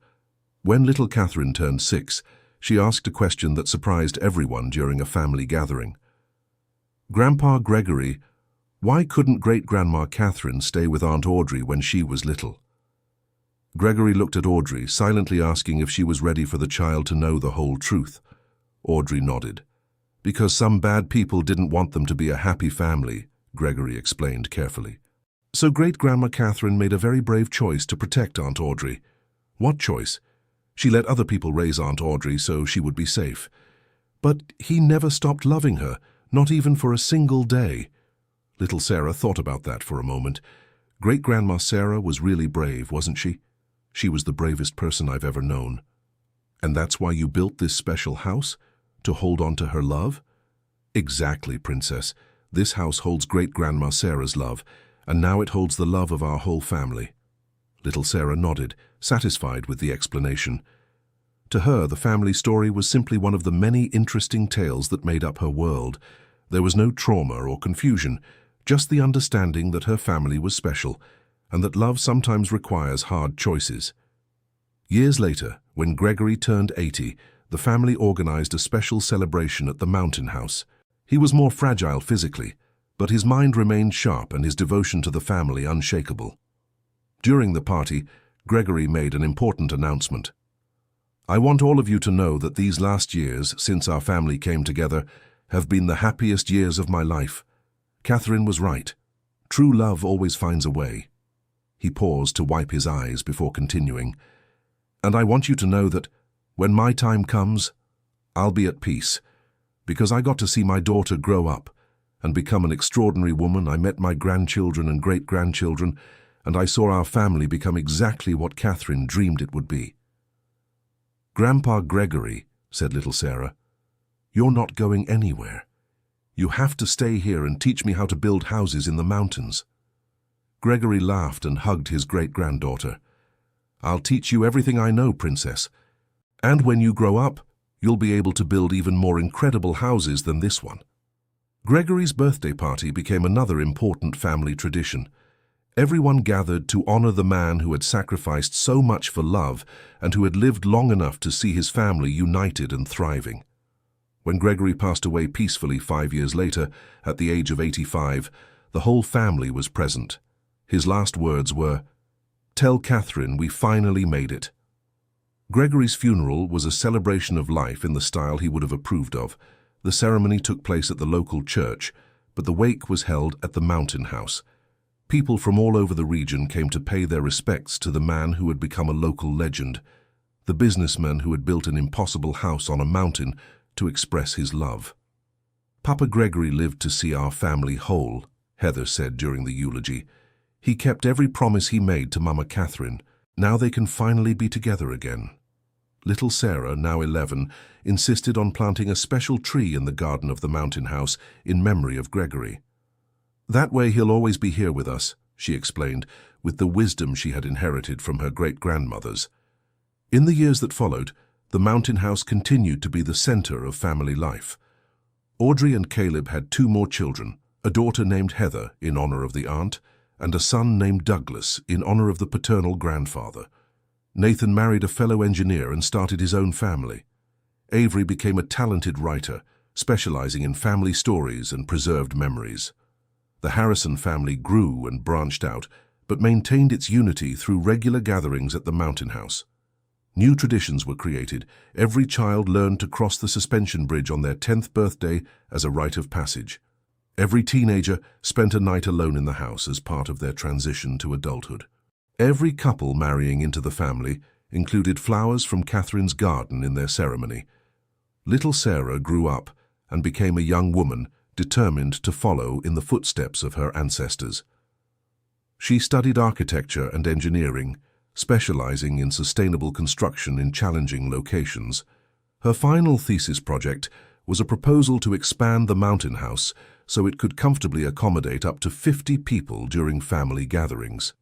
When little Catherine turned 6, she asked a question that surprised everyone during a family gathering. "Grandpa Gregory, why couldn't Great-Grandma Catherine stay with Aunt Audrey when she was little?" Gregory looked at Audrey, silently asking if she was ready for the child to know the whole truth. Audrey nodded. "Because some bad people didn't want them to be a happy family," Gregory explained carefully. So Great-Grandma Catherine made a very brave choice to protect Aunt Audrey. What choice? She let other people raise Aunt Audrey so she would be safe. But he never stopped loving her, not even for a single day. Little Sarah thought about that for a moment. Great-Grandma Sarah was really brave, wasn't she? She was the bravest person I've ever known. "And that's why you built this special house? To hold on to her love?" "Exactly, Princess. This house holds Great-Grandma Sarah's love, and now it holds the love of our whole family." Little Sarah nodded, satisfied with the explanation. To her, the family story was simply one of the many interesting tales that made up her world. There was no trauma or confusion, just the understanding that her family was special, and that love sometimes requires hard choices. Years later, when Gregory turned 80, the family organized a special celebration at the Mountain House. He was more fragile physically, but his mind remained sharp and his devotion to the family unshakable. During the party, Gregory made an important announcement. "I want all of you to know that these last years, since our family came together, have been the happiest years of my life. Catherine was right. True love always finds a way." He paused to wipe his eyes before continuing. "And I want you to know that, when my time comes, I'll be at peace, because I got to see my daughter grow up and become an extraordinary woman. I met my grandchildren and great-grandchildren, and I saw our family become exactly what Catherine dreamed it would be." "Grandpa Gregory," said little Sarah, "you're not going anywhere. You have to stay here and teach me how to build houses in the mountains." Gregory laughed and hugged his great-granddaughter. "I'll teach you everything I know, Princess. And when you grow up, you'll be able to build even more incredible houses than this one." Gregory's birthday party became another important family tradition. Everyone gathered to honor the man who had sacrificed so much for love and who had lived long enough to see his family united and thriving. When Gregory passed away peacefully 5 years later, at the age of 85, the whole family was present. His last words were, "Tell Catherine we finally made it." Gregory's funeral was a celebration of life in the style he would have approved of. The ceremony took place at the local church, but the wake was held at the Mountain House. People from all over the region came to pay their respects to the man who had become a local legend, the businessman who had built an impossible house on a mountain to express his love. "Papa Gregory lived to see our family whole," Heather said during the eulogy. "He kept every promise he made to Mama Catherine. Now they can finally be together again." Little Sarah, now 11, insisted on planting a special tree in the garden of the Mountain House in memory of Gregory. "That way he'll always be here with us," she explained, with the wisdom she had inherited from her great-grandmothers. In the years that followed, the Mountain House continued to be the center of family life. Audrey and Caleb had 2 more children, a daughter named Heather in honor of the aunt, and a son named Douglas in honor of the paternal grandfather. Nathan married a fellow engineer and started his own family. Avery became a talented writer, specializing in family stories and preserved memories. The Harrison family grew and branched out, but maintained its unity through regular gatherings at the Mountain House. New traditions were created. Every child learned to cross the suspension bridge on their 10th birthday as a rite of passage. Every teenager spent a night alone in the house as part of their transition to adulthood. Every couple marrying into the family included flowers from Catherine's garden in their ceremony. Little Sarah grew up and became a young woman determined to follow in the footsteps of her ancestors. She studied architecture and engineering, specializing in sustainable construction in challenging locations. Her final thesis project was a proposal to expand the Mountain House so it could comfortably accommodate up to 50 people during family gatherings.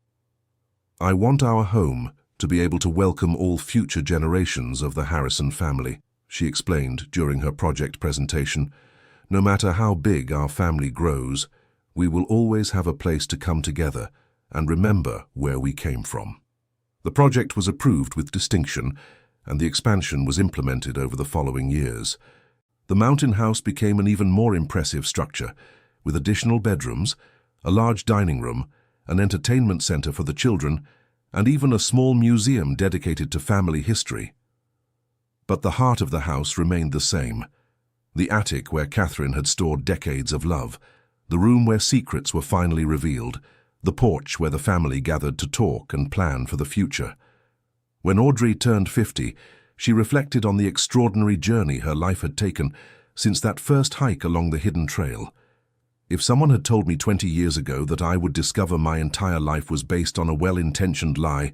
"I want our home to be able to welcome all future generations of the Harrison family," she explained during her project presentation. "No matter how big our family grows, we will always have a place to come together and remember where we came from." The project was approved with distinction, and the expansion was implemented over the following years. The Mountain House became an even more impressive structure, with additional bedrooms, a large dining room, an entertainment center for the children, and even a small museum dedicated to family history. But the heart of the house remained the same. The attic where Catherine had stored decades of love, the room where secrets were finally revealed, the porch where the family gathered to talk and plan for the future. When Audrey turned 50, she reflected on the extraordinary journey her life had taken since that first hike along the hidden trail. "If someone had told me 20 years ago that I would discover my entire life was based on a well-intentioned lie,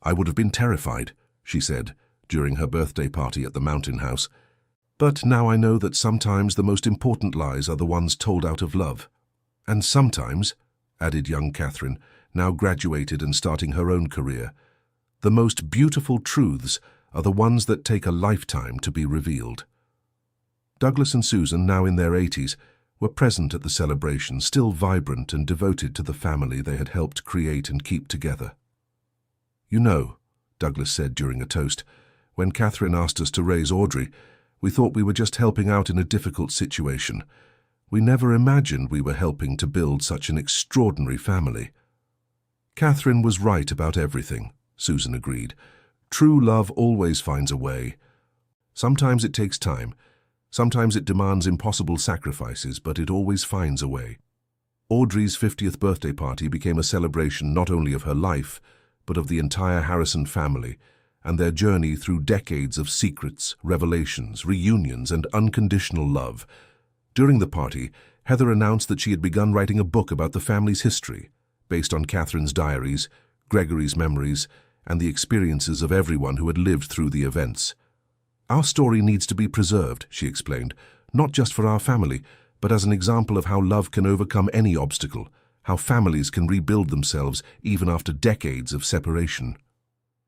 I would have been terrified," she said during her birthday party at the Mountain House. "But now I know that sometimes the most important lies are the ones told out of love. And sometimes," added young Catherine, now graduated and starting her own career, "the most beautiful truths are the ones that take a lifetime to be revealed." Douglas and Susan, now in their 80s, were present at the celebration, still vibrant and devoted to the family they had helped create and keep together. "You know," Douglas said during a toast, "when Catherine asked us to raise Audrey, we thought we were just helping out in a difficult situation. We never imagined we were helping to build such an extraordinary family." "Catherine was right about everything," Susan agreed. "True love always finds a way. Sometimes it takes time, sometimes it demands impossible sacrifices, but it always finds a way." Audrey's 50th birthday party became a celebration not only of her life, but of the entire Harrison family and their journey through decades of secrets, revelations, reunions, and unconditional love. During the party, Heather announced that she had begun writing a book about the family's history, based on Catherine's diaries, Gregory's memories, and the experiences of everyone who had lived through the events. "Our story needs to be preserved," she explained, "not just for our family, but as an example of how love can overcome any obstacle, how families can rebuild themselves even after decades of separation."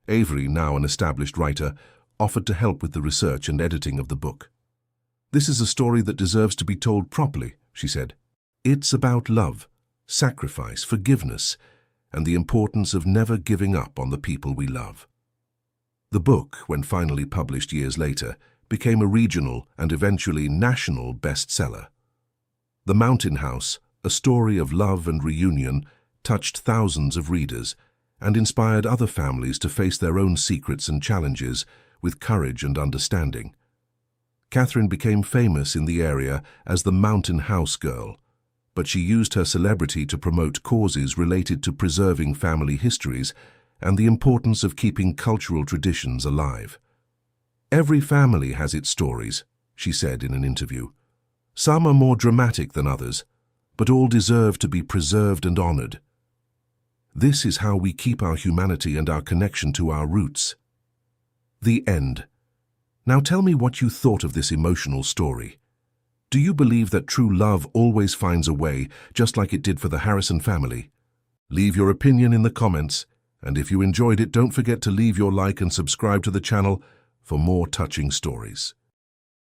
Avery, now an established writer, offered to help with the research and editing of the book. "This is a story that deserves to be told properly," she said. "It's about love, sacrifice, forgiveness, and the importance of never giving up on the people we love." The book, when finally published years later, became a regional and eventually national bestseller. The Mountain House, a story of love and reunion, touched thousands of readers and inspired other families to face their own secrets and challenges with courage and understanding. Catherine became famous in the area as the Mountain House Girl, but she used her celebrity to promote causes related to preserving family histories and the importance of keeping cultural traditions alive. "Every family has its stories," she said in an interview. "Some are more dramatic than others, but all deserve to be preserved and honored. This is how we keep our humanity and our connection to our roots." The end. Now tell me what you thought of this emotional story. Do you believe that true love always finds a way, just like it did for the Harrison family? Leave your opinion in the comments, and if you enjoyed it, don't forget to leave your like and subscribe to the channel for more touching stories.